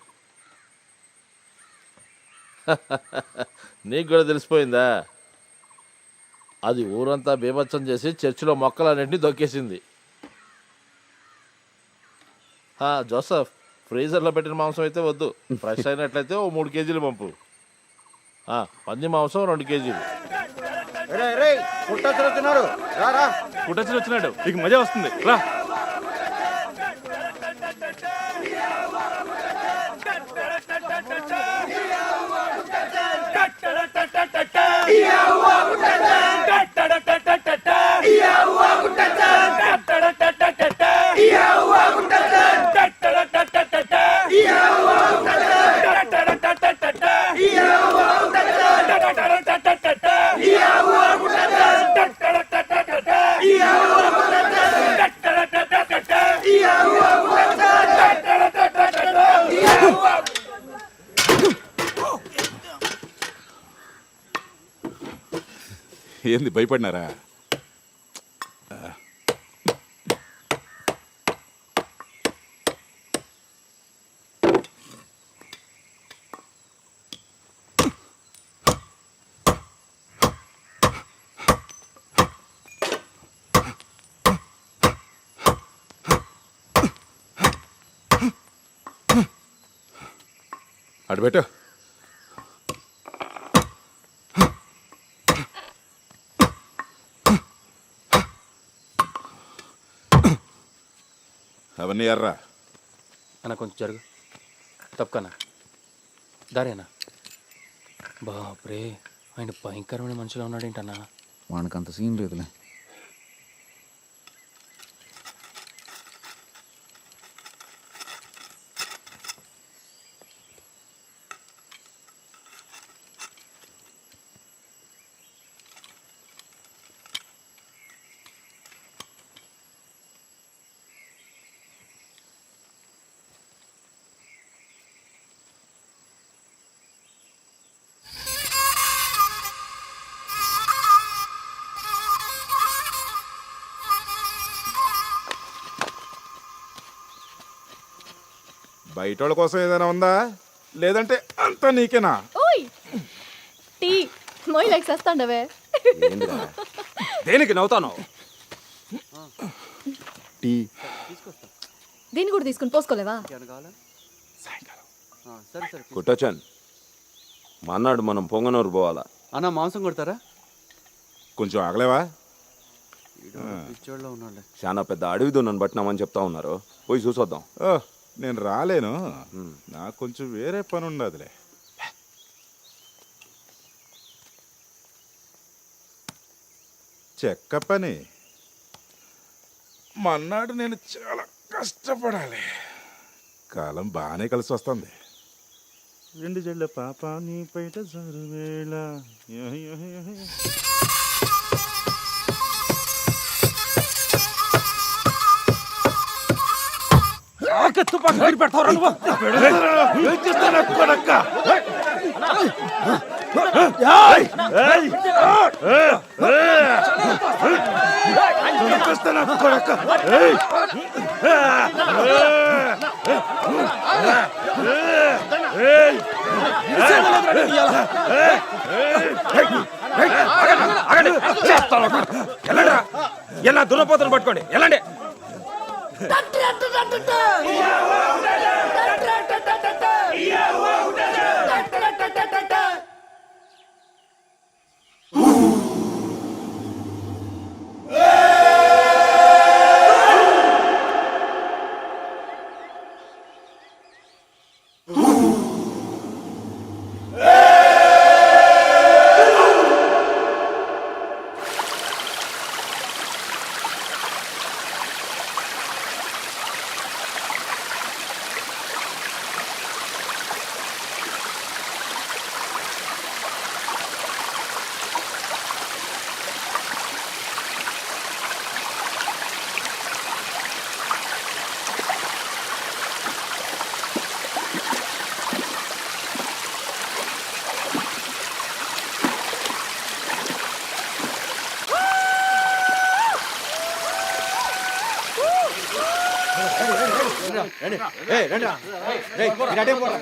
నీకు కూడా తెలిసిపోయిందా? అది ఊరంతా బీభత్సం చేసి చర్చిలో మొక్కలన్నింటినీ దొక్కేసింది. జోసెఫ్, ఫ్రీజర్లో పెట్టిన మాంసం అయితే వద్దు. ఫ్రెష్ అయినట్లయితే ఓ 3 కేజీలు పంపు. పంది మాంసం 2 కేజీలు. కుట్టచ్చులు వచ్చినాడు, నీకు మజా వస్తుంది రా. ఏంది భయపడినారా? అటు పెట్టు. అవన్నీ ఎర్రా అన్న, కొంచెం జరుగు. తప్పకన్నా దారేనా? బాప్రే, ఆయన భయంకరమైన మనుషులు ఉన్నాడేంటన్నా? వానికంత సీన్ లేదులే. బయట వాళ్ళ కోసం ఏదైనా ఉందా, లేదంటే అంతా నీకేనా? ఓయ్ టీ మొయ్ లైక్ సస్తాండవే. దేనికి నవ్వుతాను? టీ దీన్ని కూడా తీసుకుని పోసుకోలేవా? కుట్టచన్ మన్నాడు మనం పొంగనూరు పోవాలా. అన్న మాంసం కొడతారా? కొంచెం ఆగలేవా? ఉన్నాడు. చాలా పెద్ద అడవి దున్నను పట్టినామని చెప్తా ఉన్నారు. పోయి చూసొద్దాం. నేను రాలేను, నాకు కొంచెం వేరే పని ఉండదులే. చెక్క పని మన్నాడు నేను చాలా కష్టపడాలి. కాలం బాగానే కలిసి వస్తుంది. 2 జళ్ళ పాప నీ పైట జరువేళ. ఎలా దున్నపోతను పట్టుకోండి, ఎలాంటి రండి ఏయ్ రండి రా. ఏయ్ మీరు అటే పోరా.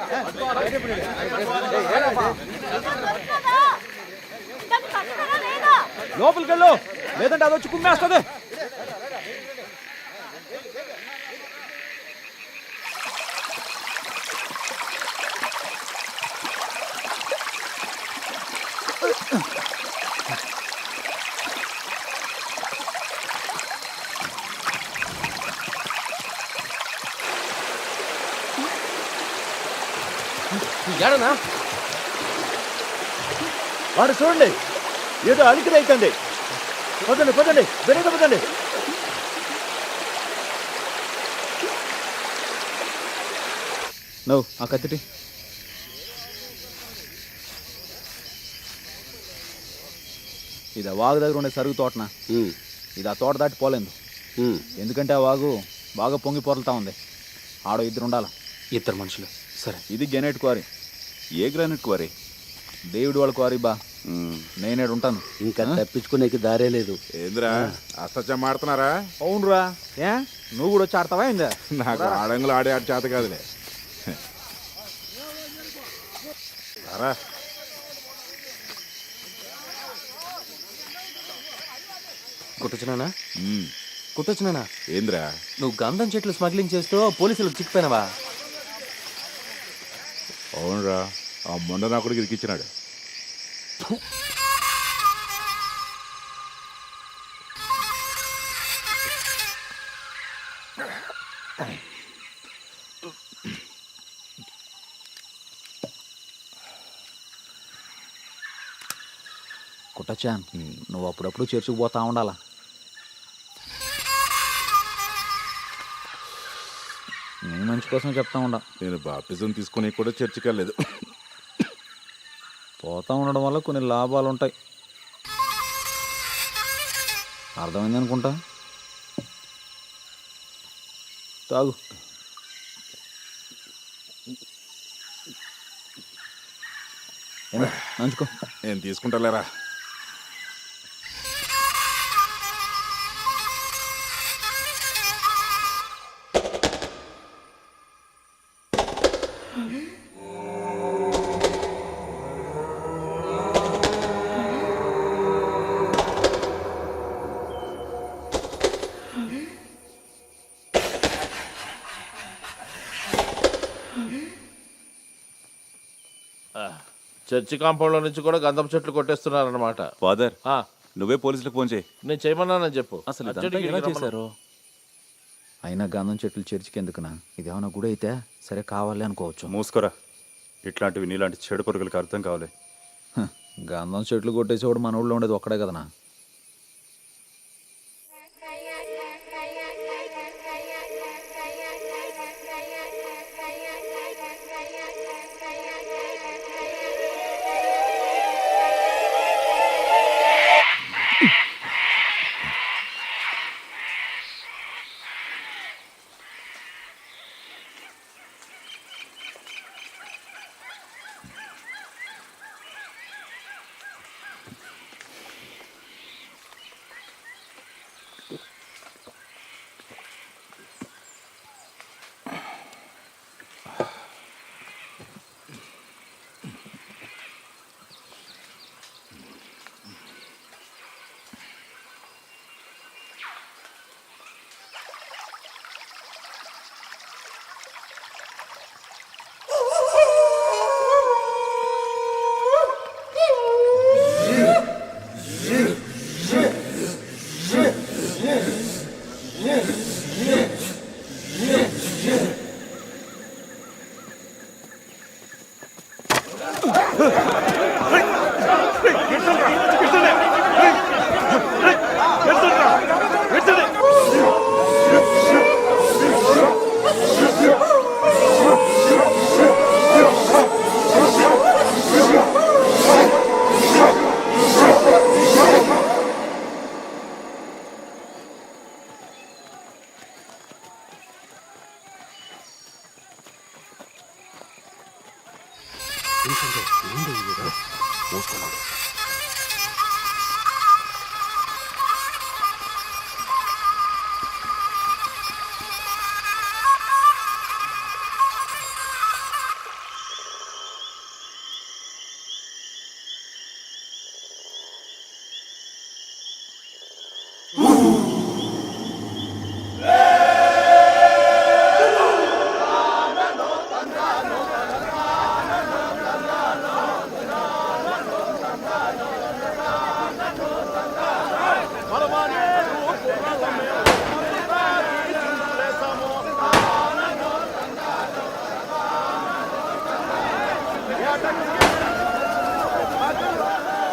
లోపలికి వెళ్ళు లేదంటే అది వచ్చి కుమ్మేస్తుంది. ఏడనా వాడు చూడండి ఏదో అలికిడి అవుతుంది. పదండి పదండి వెనక పదండి. నువ్వు ఆ కత్తిటి ఇది ఆ వాగు దగ్గర ఉండే సరుగు తోటనా? ఇది ఆ తోట దాటి పోలేదు. ఎందుకంటే ఆ వాగు బాగా పొంగి పొరలుతా ఉంది. ఆడో ఇద్దరు ఉండాల. ఇద్దరు మనుషులు. సరే. ఇది గ్రానైట్ క్వారీ. ఏ గ్రానైట్ క్వారీ? దేవుడి వాళ్ళ క్వారీ బా. నేనేడు ఉంటాను. ఇంకా తప్పించుకునేకి దారే లేదు. ఏంద్రా అష్టచమ్మ ఆడుతున్నారా? అవునురా. ఏ నువ్వు కూడా వచ్చి ఆడతావా? ఏందా నాకు ఆడంగులు ఆడే ఆడి చేత కాదులే. రా కుట్టొచ్చునా? కుట్టొచ్చునా? ఏంద్రా నువ్వు గంధం చెట్లు స్మగ్లింగ్ చేస్తూ పోలీసులకు చిక్కిపోయినావా? అవునరా, ఆ మొండ నా కొడుకు ఇరికిచ్చినాడు. కుట్టచ్చాన్, నువ్వు అప్పుడప్పుడు చర్చికి పోతా ఉండాలా. నీ మంచి కోసం చెప్తా ఉండా. నేను బాప్టిజం తీసుకుని కూడా చర్చికి వెళ్ళలేదు. పోతా ఉండడం వల్ల కొన్ని లాభాలు ఉంటాయి. అర్థమైంది అనుకుంటా. తాగు. నంచుకో. నేను తీసుకుంటాలేరా. చర్చి కాంపౌండ్లో నుంచి కూడా గంధం చెట్లు కొట్టేస్తున్నారన్నమాట. ఫాదర్, నువ్వే పోలీసులకు ఫోన్ చేయి. నేను చేయమన్నానని చెప్పు. అసలు ఎలా చేశారు? అయినా గంధం చెట్లు చర్చికి ఎందుకునా? ఇదేమన్నా గుడి అయితే సరే కావాలి అనుకోవచ్చు. మూసుకోరా. ఇట్లాంటివి నీలాంటి చెడు పొరుగులకి అర్థం కావాలి. గంధం చెట్లు కొట్టేసేవాడు మన ఊళ్ళో ఉండేది ఒక్కడే కదనా.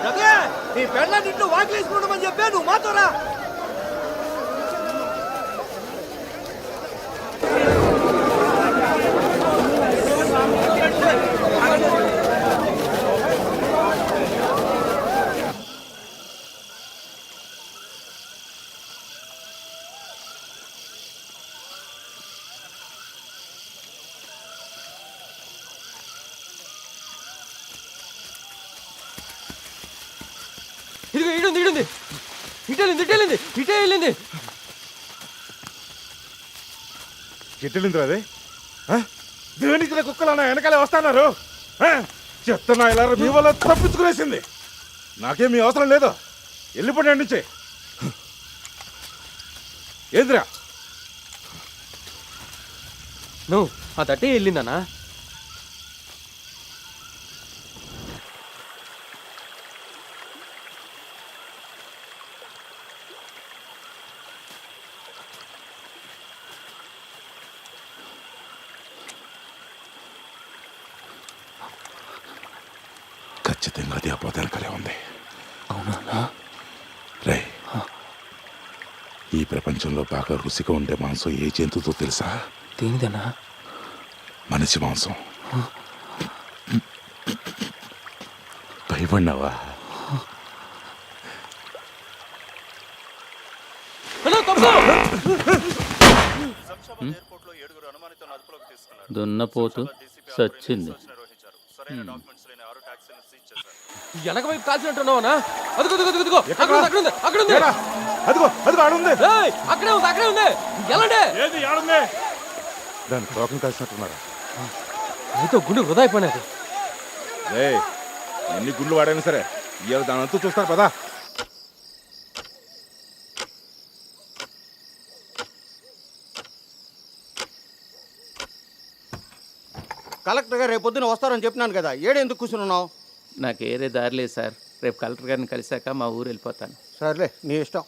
రవి, నీ పెళ్ళ నిన్ను వాకిలేసుకుంటామని చెప్పే నువ్వు మాతోరా. ఇదిగో ఇడుంది ఇడుంది ఇటే వెళ్ళింది ఎట్టెళ్ళింది అదే దేనికి కుక్కలు అన్న వెనకాలే వస్తున్నారు. చెప్తున్నా ఇలా మీ వల్ల తప్పించుకునేసింది. నాకేమీ అవసరం లేదు. వెళ్ళిపోయి నుంచే ఏందిరా నువ్వు ఆ తట్టే వెళ్ళిందనా? ఖచ్చితంగా అది ఆ పొదనకలే ఉంది. అవునా? రే, ఈ ప్రపంచంలో బాగా రుచిగా ఉండే మాంసం ఏ జంతువుతో తెలుసా? దేనిదన్నా? మనిషి మాంసం. భయపడినావా? దున్నపోతు సచ్చింది. వెనక వైపు కాల్చినట్టున్నావనా? అదిగో అక్కడే ఉంది. ఎలాంటి దాని తోకం కలిసినట్టున్నారా? అయితే గుండె వృధా అయిపోయినది. రే, ఎన్ని గుళ్ళు వాడైనా సరే ఇవాళ దాని అంతా చూస్తారు పదా. కలెక్టర్ గారు రేపు పొద్దున వస్తారని చెప్పినాను కదా, ఎందుకు కూర్చున్నావు? నాకు ఏరే దారి లేదు సార్. రేపు కలెక్టర్ గారిని కలిశాక మా ఊరు వెళ్ళిపోతాను. సర్లే, నీ ఇష్టం.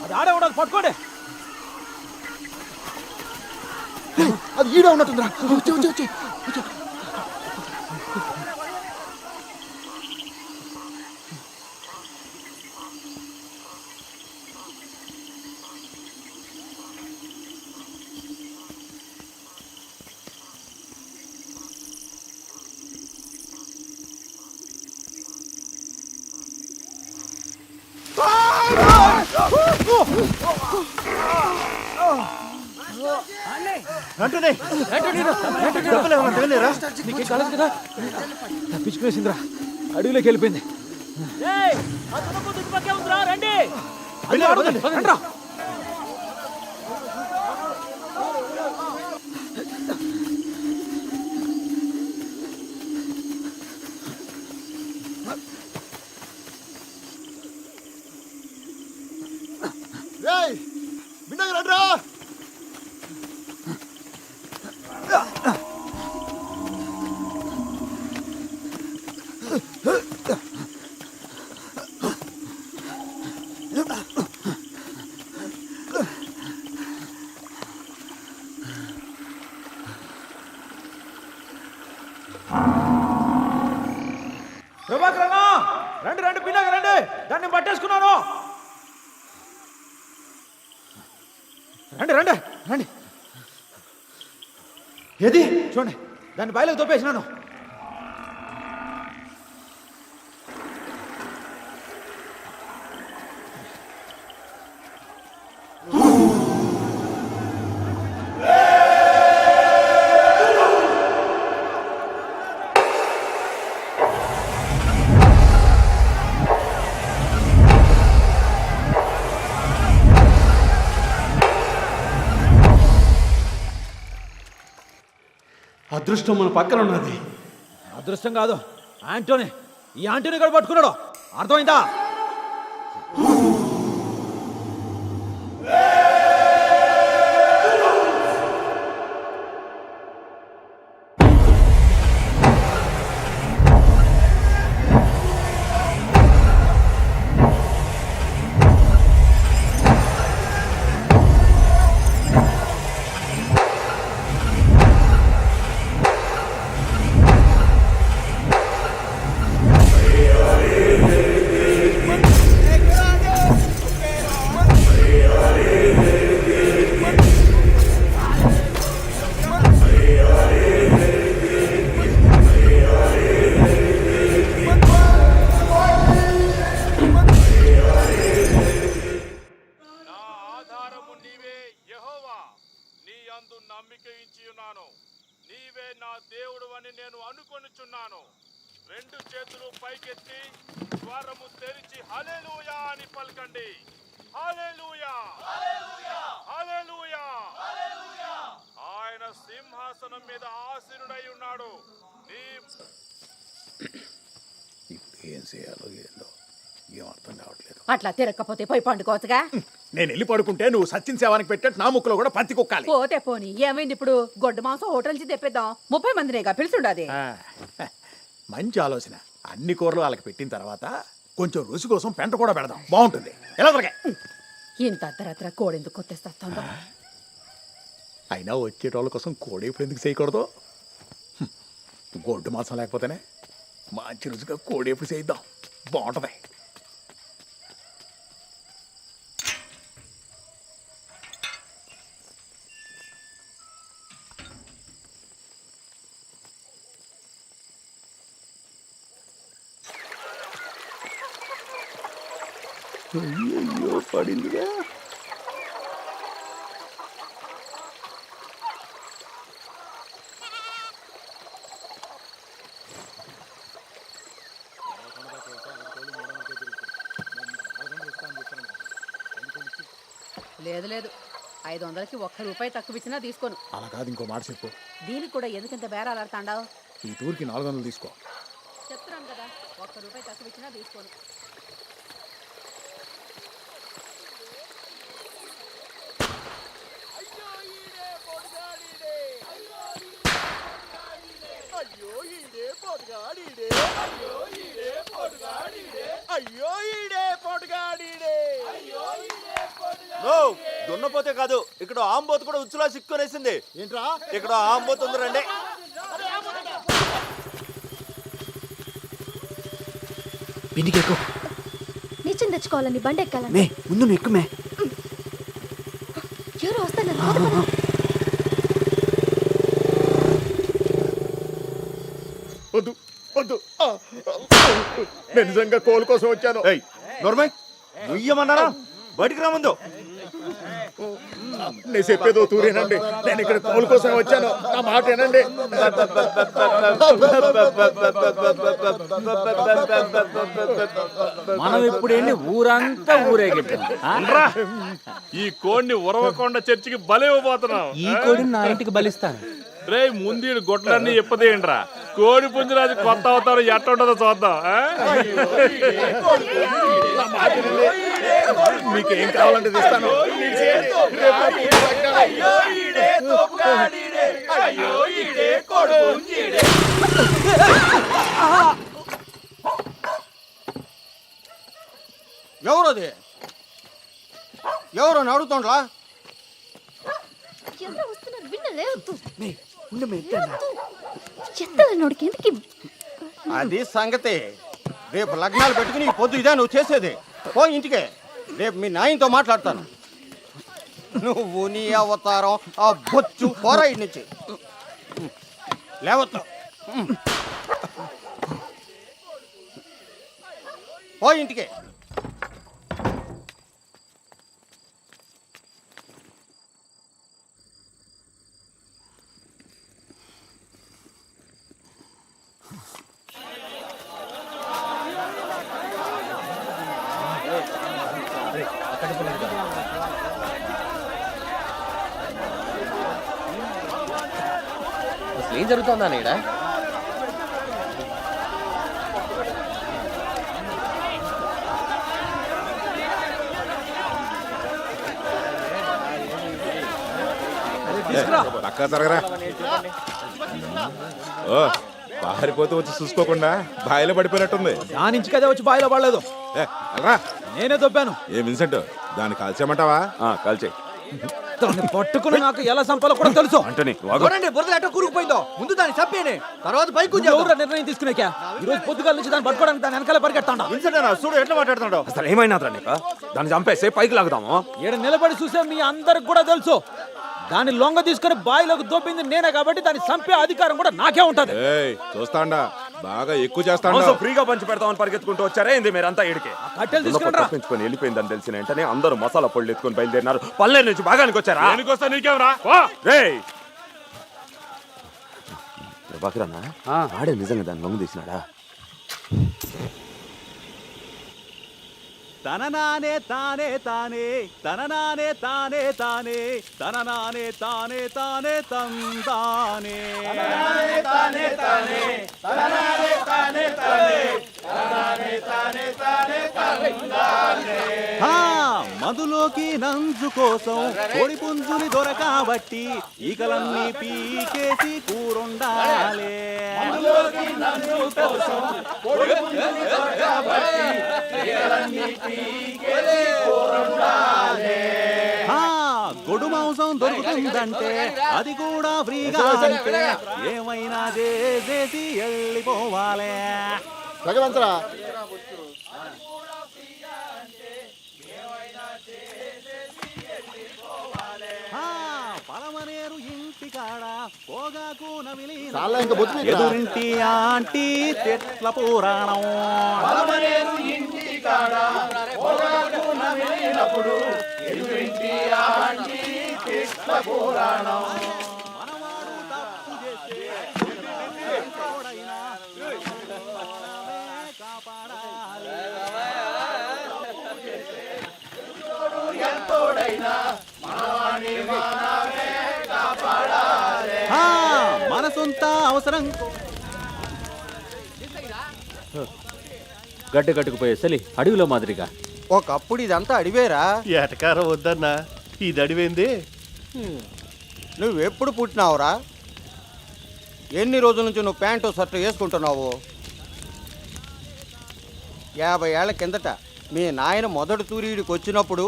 అది ఆడే ఉండదు, పట్టుకోండి. అది ఈడ ఉన్నట్టుందిరా. వచ్చి తప్పించుకునేసిందిరా, అడవిలోకి వెళ్ళిపోయింది. రండి. రండి పిల్లగా రండి, దాన్ని పట్టేసుకున్నాను. రండి. ఏది చూడండి, దాన్ని బయలుకి తోపేసినాను. అదృష్టం మన పక్కన ఉన్నది. అదృష్టం కాదు యాంటోనీ, ఈ యాంటోనీ కూడా పట్టుకున్నాడు, అర్థమైందా? నీవే నా దేవుడు అని నేను అనుకొనుచున్నాను. రెండు చేతులు పైకెత్తి ద్వారము తెరిచి హల్లెలూయా అని పలకండి. హల్లెలూయా, హల్లెలూయా. ఆయన సింహాసనం మీద ఆసీనుడై ఉన్నాడు. ఏం చేయాలో ఏందో ఏం అర్థం కావట్లేదు. అట్లా తిరగకపోతే పోయి పండుకోవచ్చుగా. నేను వెళ్ళి పడుకుంటే నువ్వు సచిన్ సేవానికి పెట్టేట్టు నా ముక్కులో కూడా పత్తి కుక్కాలి. పోతే పోని ఏమైంది ఇప్పుడు? గొడ్డు మాంసం హోటల్ నుంచి తెప్పిద్దాం. 30 మందినేగా పిలుచుండది. మంచి ఆలోచన. అన్ని కూరలు వాళ్ళకి పెట్టిన తర్వాత కొంచెం రుచి కోసం పెంట కూడా పెడదాం, బాగుంటుంది. ఎలా దొరకా ఇంత అర్ధరాత్ర కోడెందుకు కొత్తేస్తాందో. అయినా వచ్చేటోళ్ళ కోసం కోడి ఇప్పుడు ఎందుకు చేయకూడదు? గొడ్డు మాంసం లేకపోతేనే మంచి రుచిగా కోడి ఎప్పుడు చేయిద్దాం, బాగుంటుంది. అయ్యో పడిందిగా. లేదు లేదు, 500కి ₹1 తక్కువ ఇచ్చినా తీసుకోను. అలా కాదు, ఇంకో మాట చెప్పు. దీనికి కూడా ఎందుకంత బేరాలాడుతాండావు? ఈ టూర్కి 400 తీసుకో. చెప్తున్నాను కదా, ₹1 తక్కువ ఇచ్చినా తీసుకోను. దున్నపోతే కాదు, ఇక్కడ ఆంబోతు కూడా ఉచ్చులా సిక్కునేసింది. ఏంట్రా ఇక్కడ ఆంబోతు ఉంది, రండి. పిండికి ఎక్కువ నిచ్చెన తెచ్చుకోవాలని బండి ఎక్కాలని. ముందు నువ్వు ఎక్కుమే. ఎవరు వస్తాను. వద్దు వద్దు, నేను నిజంగా కోలు కోసం వచ్చాను. నోర్మై నుయ్యమన్నారా? బయటికి రా ముందు. నేను చెప్పేదో తూరేనండి, నేను ఇక్కడ కోలు కోసం వచ్చాను, నా మాట ఏనండి. మనం ఇప్పుడు ఏంటి ఊరంతా ఊరేగిద్దాం. ఈ కోడిని ఉరవకొండ చర్చికి బలి ఇవ్వబోతున్నాం. ఈ కోడిని నా ఇంటికి బలిస్తాను. రే ముందు గొడ్లన్నీ ఎప్పదేయండిరా. కోడి పుంజరాజు కొత్త అవతారం ఎట్ట ఉంటుందో చూద్దాం. మీకేం కావాలంటే తెస్తాను. ఎవరది? ఎవరు అడుగుతుండ్రా? ఎవరు వస్తున్నారు? వినలేదు. చెత్తలన్నోడికి ఎందుకు? అది సంగతి. రేపు లగ్నాలు పెట్టుకుని ఈ పొద్దు ఇదే నువ్వు చేసేది. పో ఇంటికే, రేపు మీ నాయనతో మాట్లాడతాను. నువ్వు నీ అవతారం ఆ బొచ్చు పోరా ఇంటి నుంచి లేవద్దు. పో ఇంటికే. ఏం జరుగుతుందా ఈడ? పక్కా జరగరా. ఓ పారిపోతూ వచ్చి చూసుకోకుండా బాయిలో పడిపోయినట్టుంది. దాని నుంచి కదే వచ్చి బాయిలో పడలేదు, నేనే దొబ్బాను. ఏ విన్సెంట్, దాన్ని కాల్చేయమంటావా? కాల్చే. దాన్ని పట్టుకుని నాకు ఎలా సంపాలో కూడా తెలుసు. చూడండి బురదలు ఎట్టో కూరుకుపోయిందో. ముందు దాన్ని చంపేనే, తర్వాత పైకి ఎవరు నిర్ణయం తీసుకునేకా? ఈ రోజు పొద్దుగాల నుంచి దాన్ని పట్టుకోవడానికి దాని వెనకాల పరిగెత్తాడా. చూడు ఎట్లా మాట్లాడుతున్నాడు. అసలు ఏమైనా నీకు? దాన్ని చంపేసి పైకి లాగుదాము. ఈడ నిలబడి చూసే మీ అందరికి కూడా తెలుసు, దాన్ని లొంగ తీసుకుని బాయిలోకి దొబ్బింది నేనే కాబట్టి దాన్ని చంపే అధికారం కూడా నాకే ఉంటది. చూస్తాండా, బాగా ఎక్కువ చేస్తాండా. ఫ్రీగా పంచి పెడతామని పరిగెత్తుకుంటూ వచ్చారే ఏంది మీరంతా ఇడికి? తప్పించుకొని వెళ్ళిపోయిందని తెలిసిన వెంటనే అందరూ మసాలా పొళ్ళు ఎత్తుకొని బయలుదేరినారు. పల్లె నుంచి భాగానికి వచ్చారా? బకరన్నా ఆడే నిజంగా దాన్ని లొంగ తీసినాడా? తననానే తానే తానే తననానే తానే తానే తననానే తానే తానే తందానే తననానే తానే తానే తననానే తానే తానే తననానే తానే తానే తందానే. మధులోకి నంజు కోసం కోడి పుంజుని దొరకాబట్టి ఈకలన్నీ పీకేసి కూరుండాలే. మధులోకి నంజు కోసం కోడి పుంజుని దొరకాబట్టి ఈకలన్నీ పీకేసి కూరుండాలే. గొడు మాంసం దొరుకుతుందంటే అది కూడా ఫ్రీగా అంటే ఏమైనా చేసి వెళ్ళిపోవాలే. భగవంతరా పలమనేరు ఇంటి కాడ పోగాకు నమిలి ఎదురింటి ఆంటీ చెట్ల పురాణం. పలమనేరు ఇంటి కాడ పోగాకు నమిలినప్పుడు ఎదురింటి ఆంటీ చెట్ల పురాణం. మనవాడు తప్పు చేస్తే కాపాడాలి. మన సొంత అవసరం గడ్డ కట్టుకుపోయే సలి అడవిలో మాదిరిగా. ఒకప్పుడు ఇదంతా అడివేరా? ఎటకారం వద్దన్నా, ఇది అడివేంది. నువ్వెప్పుడు పుట్టినావురా? ఎన్ని రోజుల నుంచి నువ్వు ప్యాంటు షర్టు వేసుకుంటున్నావు? 50 ఏళ్ల కిందట మీ నాయన మొదటి తూరి ఈడికి వచ్చినప్పుడు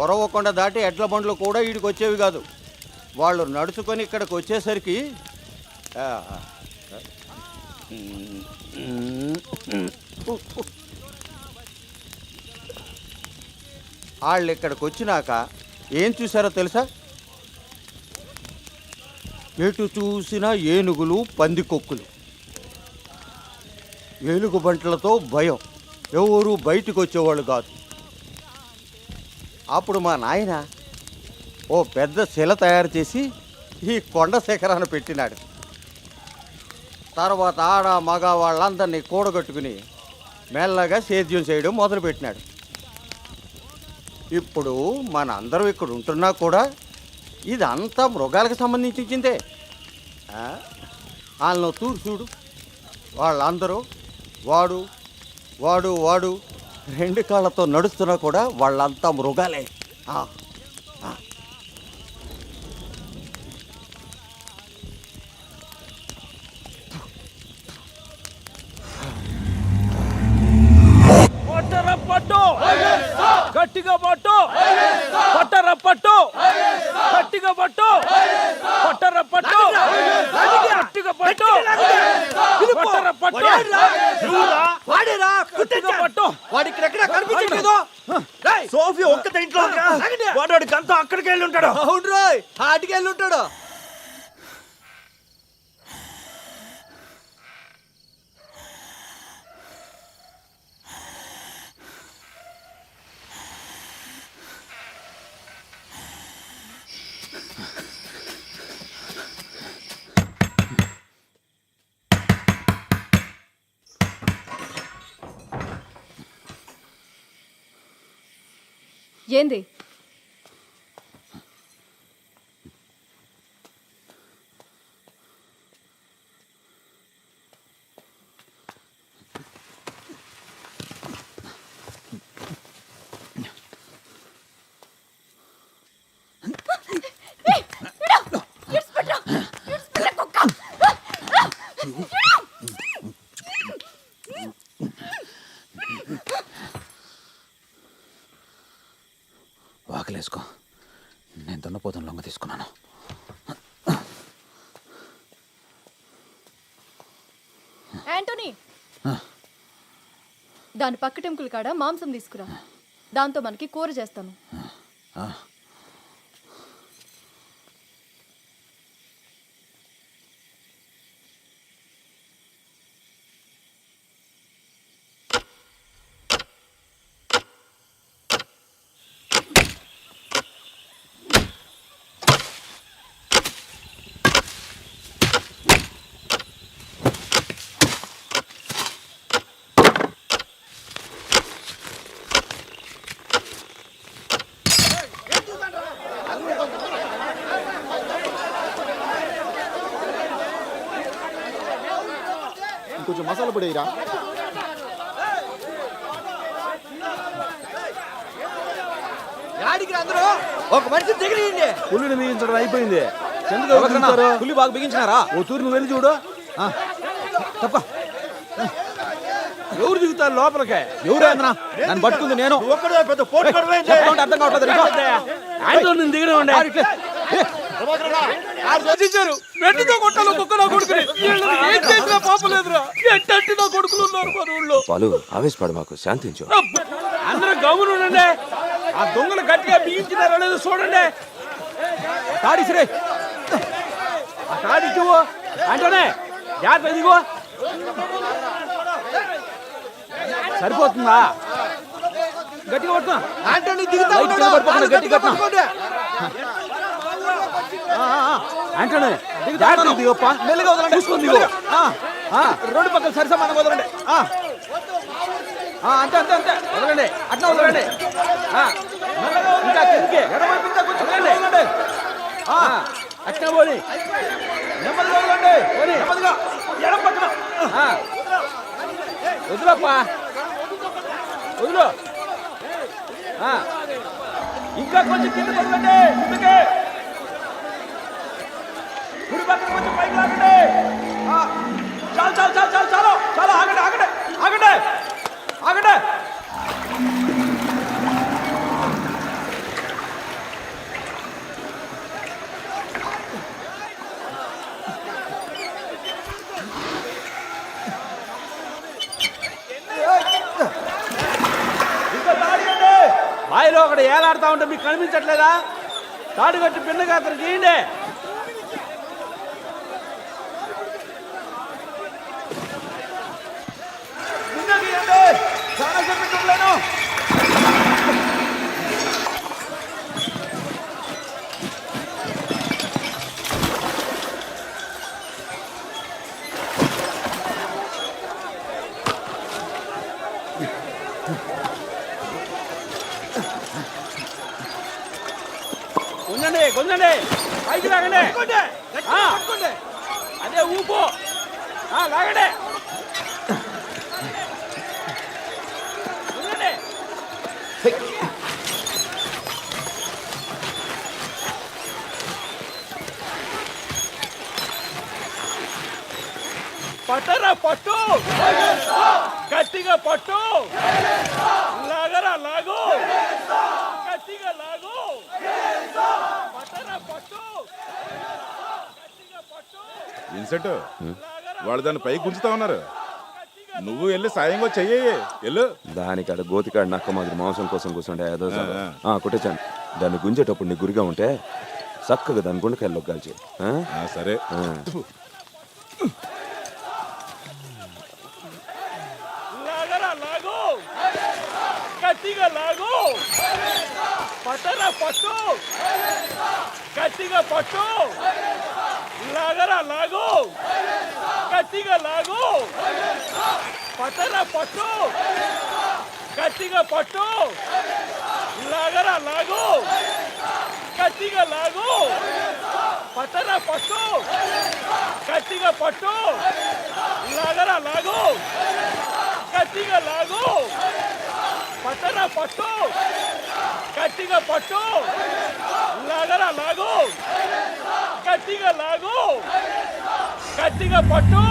ఉరవకొండ దాటి ఎడ్ల బండ్లు కూడా ఈడికి వచ్చేవి కాదు. వాళ్ళు నడుచుకొని ఇక్కడికి వచ్చేసరికి వాళ్ళు ఇక్కడికి వచ్చినాక ఏం చూసారో తెలుసా? ఎటు చూసినా ఏనుగులు, పందికొక్కులు, ఏనుగు బంట్లతో భయం. ఎవరు బయటికి వచ్చేవాళ్ళు కాదు. అప్పుడు మా నాయన ఓ పెద్ద శిల తయారు చేసి ఈ కొండ శిఖరాన్ని పెట్టినాడు. తర్వాత ఆడ మగ వాళ్ళందరినీ కూడగట్టుకుని మెల్లగా సేద్యం చేయడం మొదలుపెట్టినాడు. ఇప్పుడు మనందరం ఇక్కడ ఉంటున్నా కూడా ఇదంతా మృగాలకు సంబంధించిందే. వాళ్ళను తూరు చూడు, వాళ్ళందరూ వాడు వాడు వాడు 2 కాళ్ళతో నడుస్తున్నా కూడా వాళ్ళంతా మృగాలే. పట్టు గట్టిగా పట్టు, పట్టర పట్టు గట్టిగా పట్టు, పట్టర పట్టు గట్టిగా పట్టు, పట్టర పట్టు పట్టు. వాడికి ఎక్కడ కనిపించట్లేదు. సోఫీ ఒక్క ఇంట్లో వాడు గంత అక్కడికి వెళ్ళి ఉంటాడు. అవును రోయ్, ఆటికి వెళ్ళి ఉంటాడు. ఏంది? తీసుకో. నేను దున్నపోతున్న లొంగ తీసుకున్నాను. యాంటోనీ, దాని పక్క టెంకుల కాడ మాంసం తీసుకురా. దాంతో మనకి కూర చేస్తాను. ఇంకొంచెం మసాలా పొడి వేయరా. యాడికి అందరూ ఒక మనిషి దిగిరియండి. పుల్లిని బిగించడం అయిపోయింది. ఎందుకు పుల్లి బాగా బిగించినారా? ఓ తూరు నువ్వు వెళ్ళి చూడు. తప్ప ఎవరు దిగుతారు లోపలికే? ఎవరేంద్రా నన్ను పట్టుకుంది నేను. ఒక్కడే పెద్ద పోటీ చెప్తుంటే అర్థం కావట్లేదు. నేను దిగడం ఉండే వెంటనే కొట్టాలి కుక్కలో కొడుకుని. ఏం చేసినా పాపం లేదురా. ఎట్టంటి నా కొడుకులు ఉన్నారు మన ఊళ్ళో. పాలు ఆవేశపడు, మాకు శాంతించు. అందరూ గమ్మున ఉండండి. ఆ దొంగలు గట్టిగా బిగించినారో లేదో చూడండి. తాడి శ్రీ ఆ తాడి ఇవ్వు. అంటేనే జాగ్రత్త దిగు. సరిపోతుందా? గట్టిగా పట్టుకో. ఆంటోనీ దిగుతా లైట్ కింద పడిపోకుండా గట్టిగా పట్టుకో. అంటేనే జాగ్రత్త దిగప్ప. మెల్లగా వదలండి. చూసుకొని దిగు. రెండు పక్కల సరి సమానంగా వదలండి. అంతే అంతే అంతే వదలండి. అట్లా వదలండి. ఇంకా కిందకి ఎడమవైపు ఇంకా కొంచెం వదలండి. అట్లా పోని నెమ్మదిగా వదలండి. పోని నెమ్మదిగా ఎడమ పక్కన వదిలేప్పా. వదిలు. ఇంకా కొంచెం కింద వదలండి. కిందకి గుడి పక్కన కొంచెం పైకి లాగండి. చాలు చాలు చాలు చాలు చాలు చాలు. ఆగండి ఆగండి ఆగండి ఆగండి. ఇంకా తాడి కట్టి బాయిలో ఒకటి ఏలాడుతా ఉంటే మీకు కనిపించట్లేదా? తాడు కట్టి పిన్నగా అతను గీయండి. చాలా చెప్పలేను. కొంచండి కొంచండి పైకి లాగండి. అదే ఊపు. లాగండి. పట్టరా పట్టు. గట్టిగా పట్టు. లాగరా లాగు. గట్టిగా లాగు. పట్టరా పట్టు. గట్టిగా పట్టు. ఇన్సెట్ వాళ్ళు దాన్ని పైకి గుంచుతా ఉన్నారు. నువ్వు వెళ్ళి సాయంగా చెయ్యి. వెళ్ళు. దానికాడ గోతికాడ నక్క మాదిరి మాంసం కోసం కూర్చుంటే ఏదో కొట్టేచాను. దాన్ని గుంజేటప్పుడు నీ గురిగా ఉంటే చక్కగా దాని గుండెకాయలు కాల్చి. సరే. లాగరా లాగు. గట్టిగా లాగు. పట్టరా పట్టు. గట్టిగా పట్టు. లాగరా లాగు. గట్టిగా లాగు. పట్టరా పట్టు. గట్టిగా పట్టు. లాగరా లాగు. గట్టిగా లాగు. పట్టరా పట్టు. గట్టిగా పట్టు. లాగరా లాగు. గట్టిగా లాగు. పట్టరా పట్టు. గట్టిగా పట్టు. లాగరా లాగు. గట్టిగా లాగు. గట్టిగా పట్టు.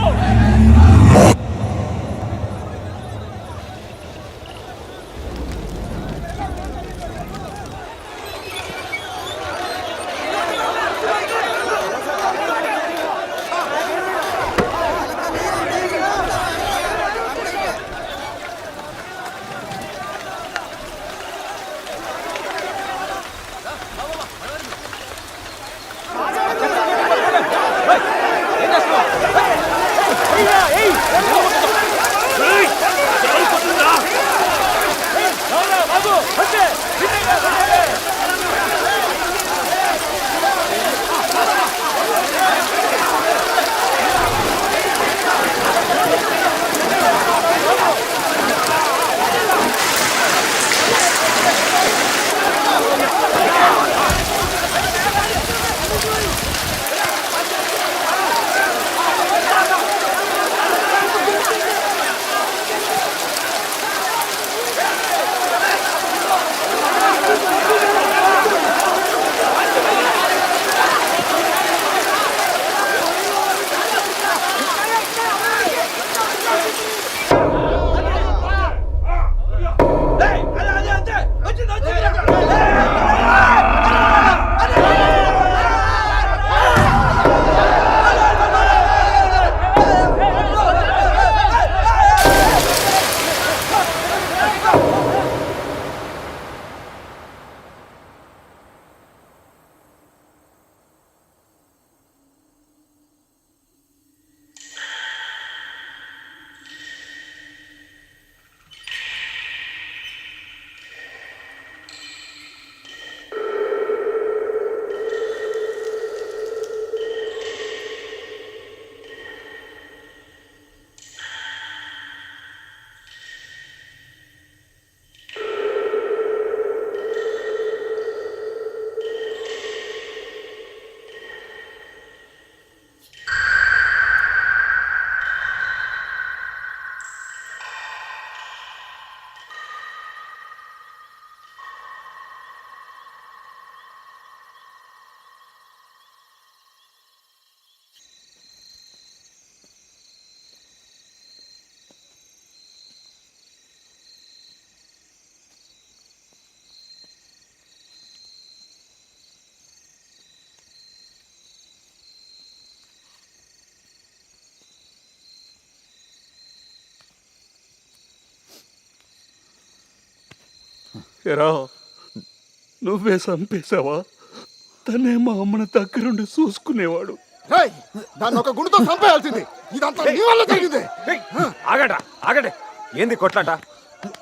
ఎరా నువ్వే చంపేశావా? తనే మా అమ్మని దగ్గరుండి చూసుకునేవాడు. దాన్ని ఒక గుడితో చంపేయాల్సింది. ఇదంతా నీ వల్ల జరిగింది. ఆగండ్రా ఆగండి. ఏంది కొట్లాట?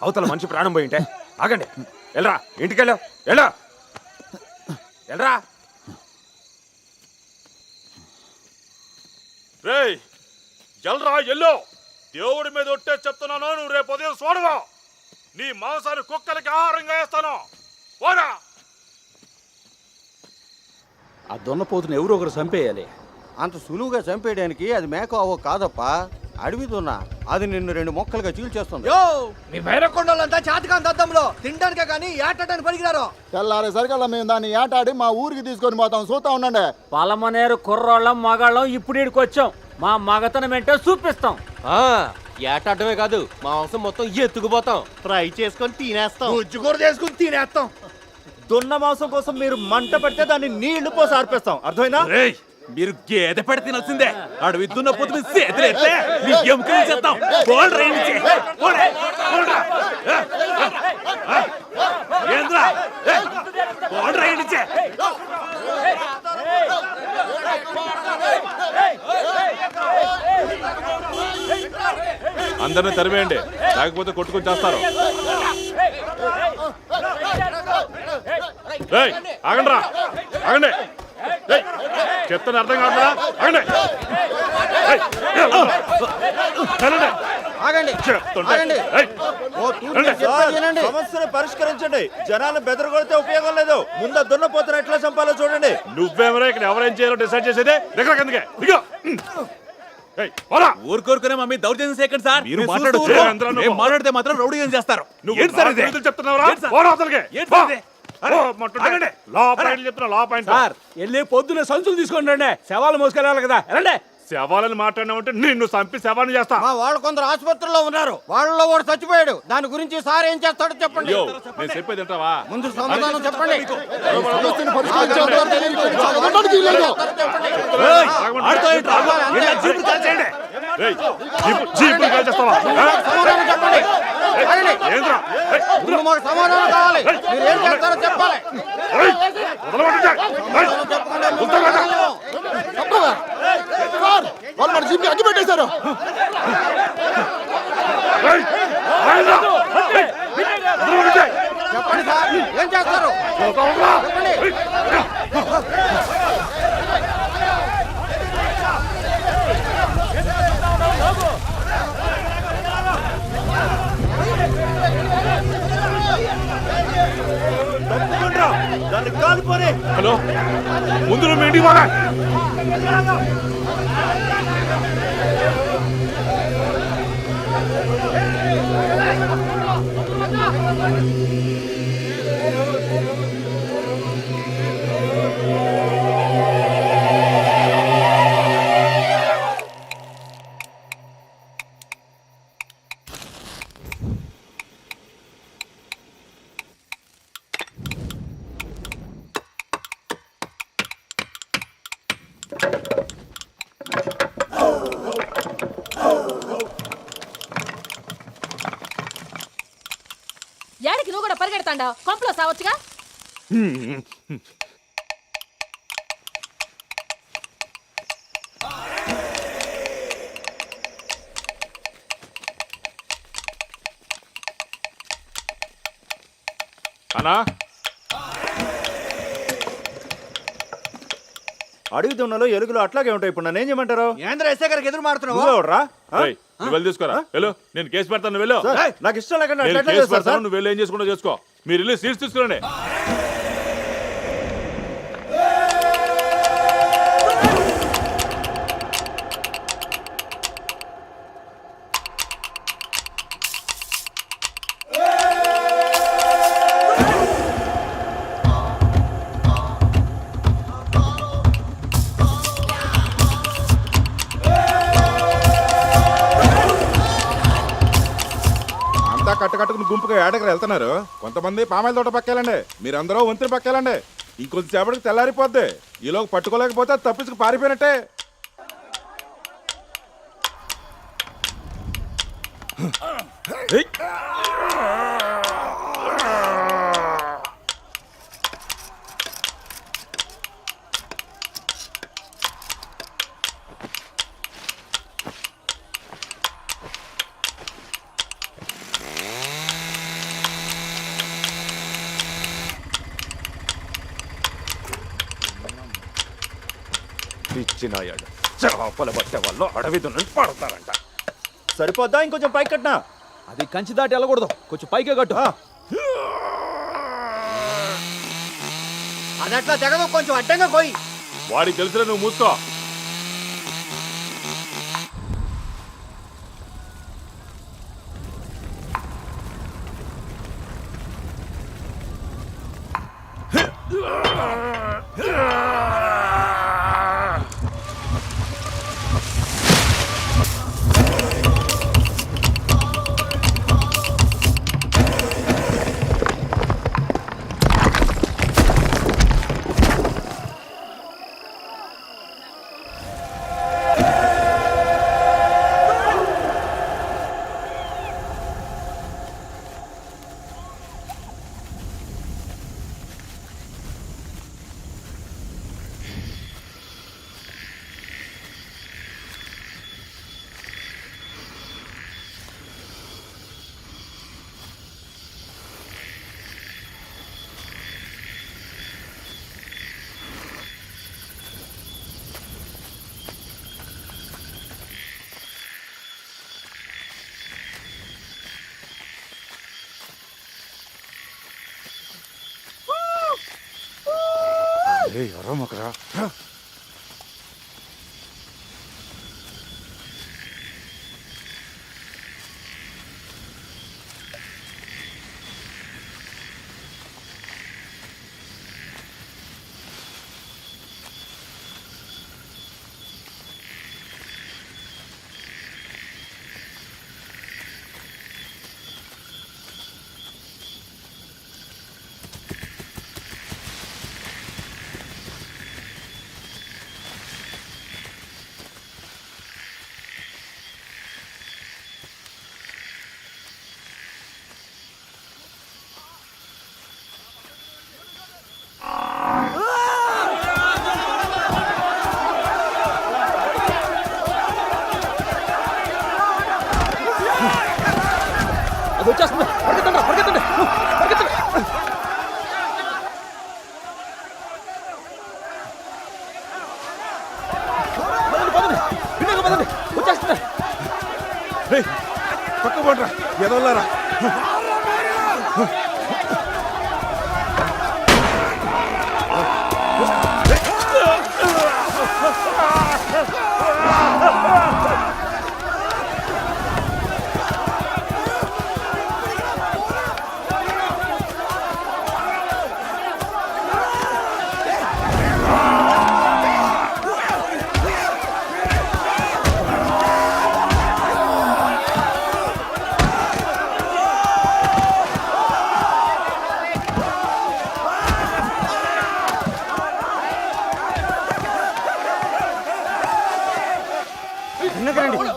అవతల మనిషి ప్రాణం పోయింటే ఆగండి. వెళ్ళరా ఇంటికెళ్ళావు. వెళ్ళరా. రేయ్ ఎల్రా ఎల్లో. దేవుడి మీద ఒట్టే చెప్తున్నాను, నువ్వు రేపు ఉదయం చూడవా నీ మాంసాన్ని కుక్కలకి ఆహారంగా వేస్తాను. పోరా. ఆ దున్నపోతుని ఎవరో ఒకరు చంపేయాలి. అంత సులువుగా చంపేయడానికి అది మేక అవో కాదప్పా, అడవి దున్న. అది నిన్ను 2 మొక్కలుగా చీల్చేస్తుంది. మీ బైరకొండలంతా చాతకాన్ దద్దంలో తినడానికే కానీ ఏటాడానికి పనికిరారు. తెల్లారేసరికల్లా మేము దాన్ని ఏటాడి మా ఊరికి తీసుకొని పోతాం. చూస్తా ఉండండి. పలమనేరు కుర్రోళ్ళం మగాళ్ళం ఇప్పుడు ఈడికి వచ్చాం. మా మగతనం ఏంటో చూపిస్తాం. ఏటాడమే కాదు మాంసం మొత్తం ఎత్తుకుపోతాం, ఫ్రై చేసుకొని తినేస్తాం, గుజ్జు కూర చేసుకుని తినేస్తాం. దున్న మాంసం కోసం మీరు మంట పెడితే దాన్ని నీళ్లు పోసి ఆర్పేస్తాం. అర్థమైనా? మీరు గేదె పెడితే తినాల్సిందే. అడవి దున్నపోతు మీద చేతులు ఎత్తే నీ ఎముకలు చేస్తాం. అందరిని తరివేయండి, లేకపోతే కొట్టుకొని చేస్తారు. ఆగండ్రా ఆగండి. చెప్తాను అర్థం కావట్లేదా? ఆగండి. సమస్యను పరిష్కరించండి. జనాలు బెదరగొడితే ఉపయోగం లేదు. ముందు దున్నపోతున్న ఎట్లా చంపాలో చూడండి. నువ్వేమరా ఇక్కడ ఎవరేం చేయాలో డిసైడ్ చేసేదే. దగ్గర కిందకే ఇగో. ఊరుకోరుకునే మమ్మీ దౌర్జన్యం చేయకండి సార్. మీరు మాట్లాడితే మాత్రం రౌడీ ఏం చేస్తారు. సార్ వెళ్ళి పొద్దున సంచులు తీసుకొని రండి. శవాలు మోసుకెళ్ళాలి కదా. వెళ్ళండి. శవాలని మాట్లాడినామంటే నిన్ను చంపి శవాన్ని చేస్తా. మా వాళ్ళు కొందరు ఆసుపత్రిలో ఉన్నారు. వాళ్ళలో వాడు చచ్చిపోయాడు. దాని గురించి సార్ ఏం చేస్తాడో చెప్పండి. నేను చెప్పేది ఏంటవా? ముందు సమాధానం చెప్పండి. సమాధానం కావాలి. మీరు ఏం చేస్తారో చెప్పాలి. చెప్పండి సార్, ఏం చేస్తారు? చెప్పండి. దాన్ని కాలిపోనే. హలో, ముందు నువ్వు మీ ఇంటికి పోరా. యాడికి నువ్వు కూడా పరిగెడతాండావు? కొంపలో సావచ్చుగా. అన్నా, అడవి దున్నలో ఎలుగులు అట్లాగే ఉంటాయి. ఇప్పుడు నన్ను ఏం చేయమంటారు? ఏంద్ర ఎస్ఐ గారికి ఎదురు మాడుతున్నావు? నువ్వెవడ్రా? ఏయ్, నువ్వు వెళ్ళి తీసుకోరా. వెళ్ళు, నేను కేసు పెడతాను. నువ్వు వెళ్ళు. సార్, నాకు ఇష్టం లేకుండా నేను అట్లా కేసు చేస్తారు పెడతాను. సార్. నువ్వు వెళ్ళి ఏం చేసుకుంటో చేసుకో. మీరు వెళ్ళి సీట్స్ తీసుకురండి. అంతా కట్టుకుని గుంపుగా ఏడకలు వెళ్తున్నారు. కొంతమంది పామాయిల తోట పక్కేలండి, మీరందరూ వంతుని పక్కేలండి. ఇంకొంచెంసేపటికి తెల్లారిపోద్ది. ఈలోకి పట్టుకోలేకపోతే తప్పించుకు పారిపోయినట్టే. ఇచ్చినాయాడు చేపలు పట్టే వాళ్ళు అడవి దున్నని పడతారంట. సరిపోద్దా? ఇంకొంచెం పైకి కట్టినా. అది కంచి దాటి వెళ్ళకూడదు, కొంచెం పైకే కట్టు. అది అట్లా తెగదు, కొంచెం అడ్డంగా పోయి. వాడికి తెలిసిన నువ్వు మూసుకో. ఎవరో మొక్కరా. పదండి వచ్చేస్తున్నా పక్క పోట్రా ఎదవల్లారా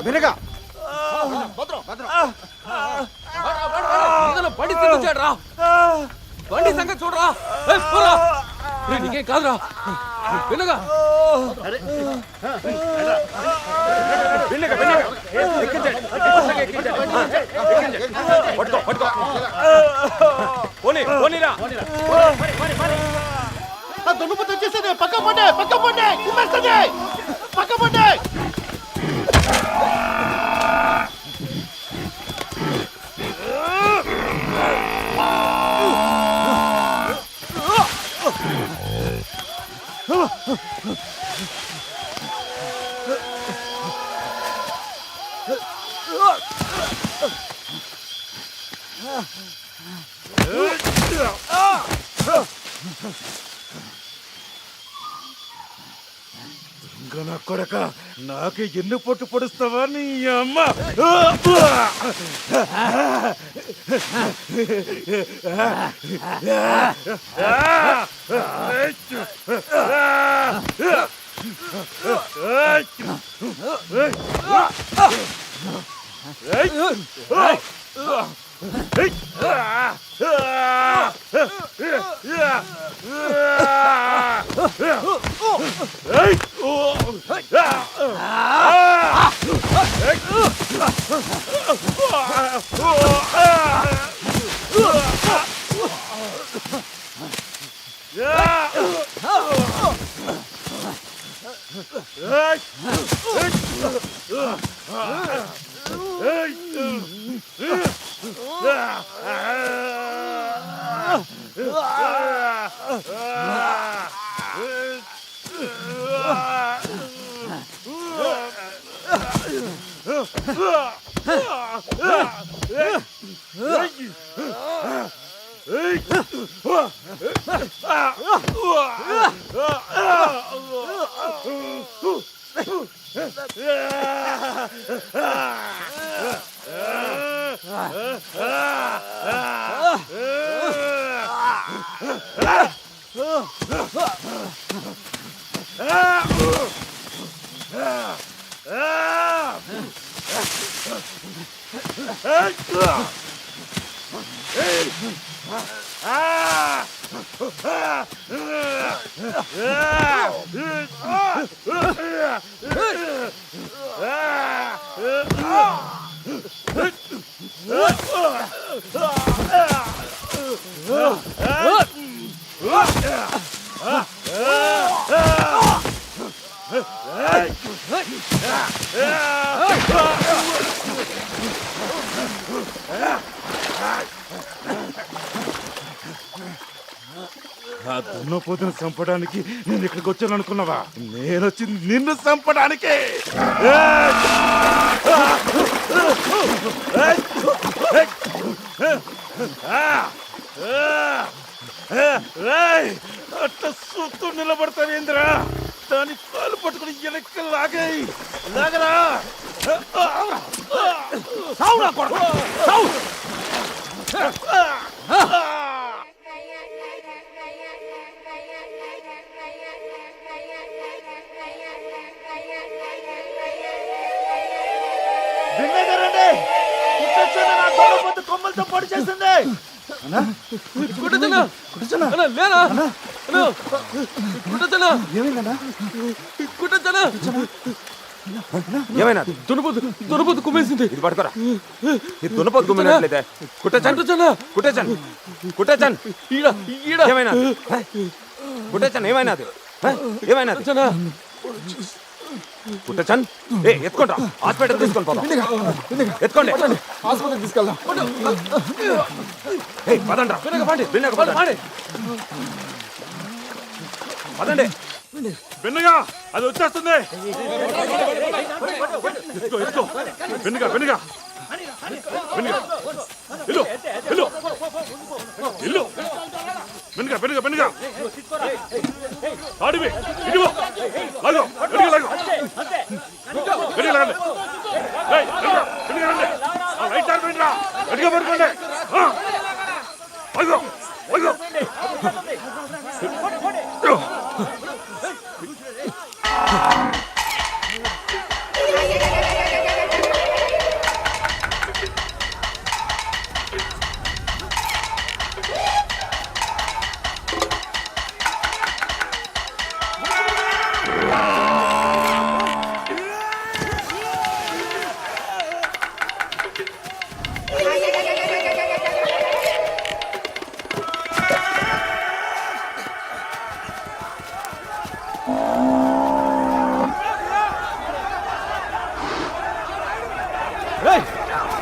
వినగా బండి తీసుకొచ్చాడు రా బండి సంగతి చూడరా నీకేం కాదురా వినగా దున్నపోతు వచ్చేసింది పక్క పండే కుమ్మేస్తుంది పక్క పండే నా కొడక నాకు ఎన్ని పొట్టు పొడుస్తావా నీ అమ్మ ఆ దున్నపోతును చంపడానికి నేను ఇక్కడికి వచ్చాను అనుకున్నావా? నేను వచ్చింది నిన్ను చంపడానికి. అట్లా సూత్తు నిలబడతావేంద్రా? దాని కాలు పట్టుకుని వెనక్కి లాగాయి. లాగరా కొమ్మలతో పొడి చేసింది. ఏమైనా దున్నపోతు కుమ్మేసింది. ఇది పట్టుకోరా. ఇది దున్నపోతు కుమ్మినట్లయితే కుట్టేచన్ ఏమైనా కుట్టేచన్ ఏమైనా ఏమైనా కుట్టచన్ ఏ ఎత్తుకోండి హాస్పిటల్ తీసుకొని పోదాం ఎత్తుకోండి ఆసుపత్రికి తీసుకెళ్దాం. ఏయ్ పదండ్రా బిన్నగా పదండి పదండి బెన్నగా అది వచ్చేస్తుంది ఎత్తుకో ఎత్తుకో బెన్నగా బెన్నగా బెన్నగా ఇల్లు ఇల్లు ఇల్లు బెన్నగా బెన్నగా బెన్నగా ఆడివి ఇదిగో లాగో బెన్నగా లాగో బెన్నగా లాగండి ఏయ్ బెన్నగా బెన్నగా రండి ఆ లైట్ ఆర్పండి రా బెన్నగా పడుకోండి లాగో లాగో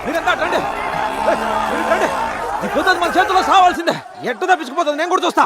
మీరంతా రండి రండి ఈ పొద్దు మన చేతుల్లో సావాల్సిందే ఎట్టు తప్పించుకుపోతుంది నేను కూడా చూస్తా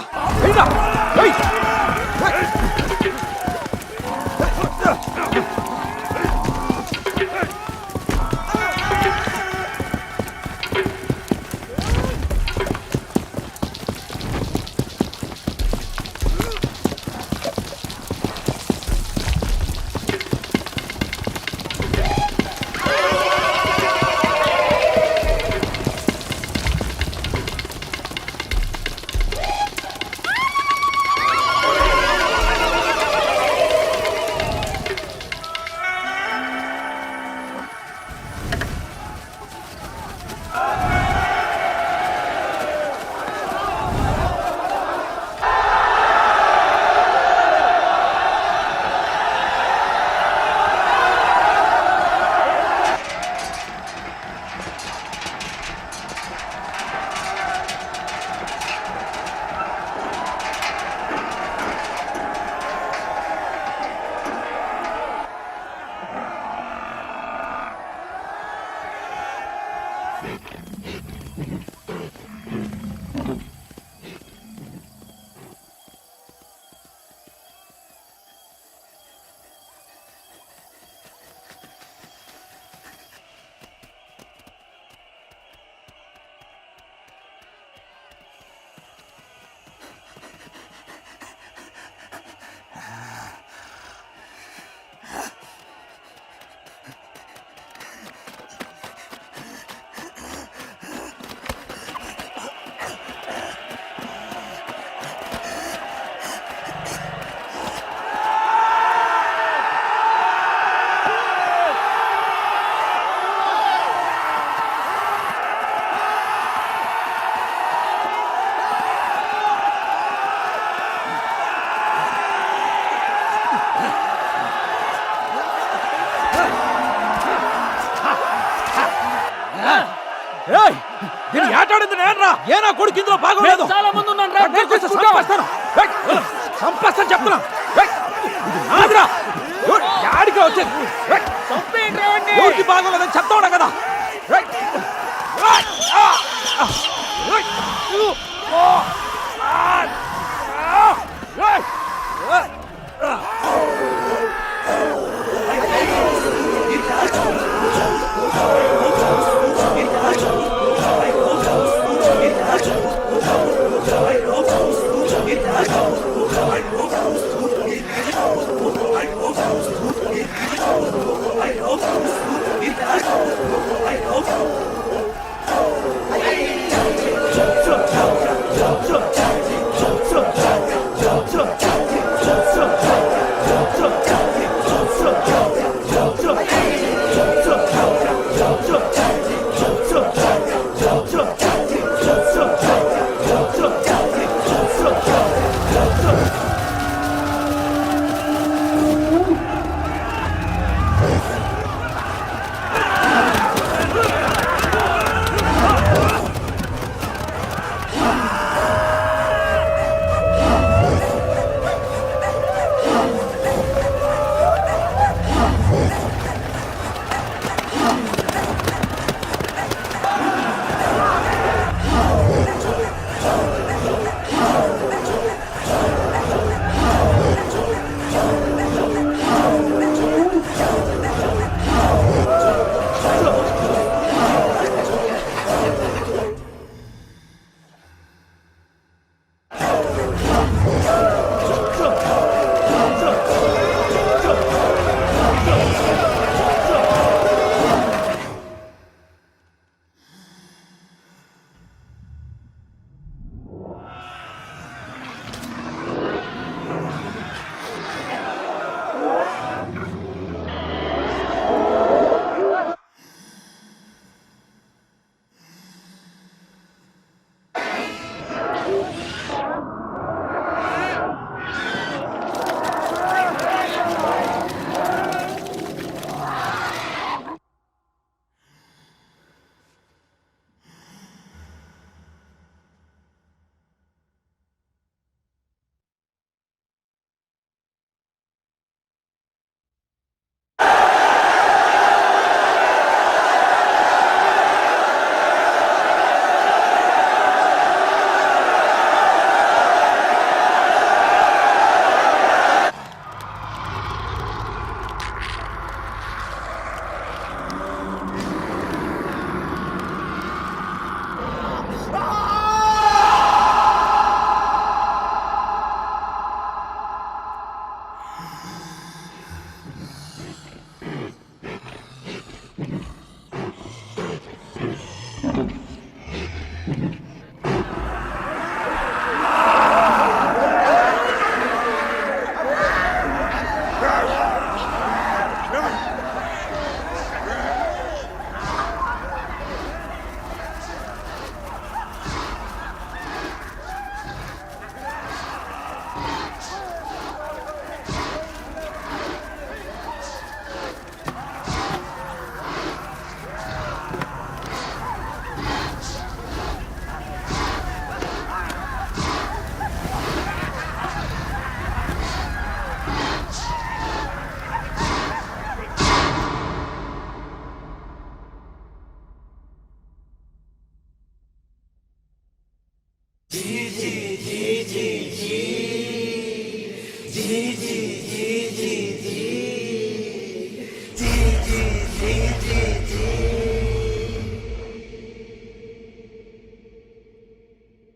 దీన్ని ఏటాడింది నేనరా ఏనా కొడుకు ఇందులో బాగోలేదు చాలా మంది ఉన్నాను రా. చంపేస్తాను చెప్తున్నా నాదిరా యాడికి వచ్చేది ఎవరికి బాగోలేదని చెప్తా ఉన్నా కదా Go!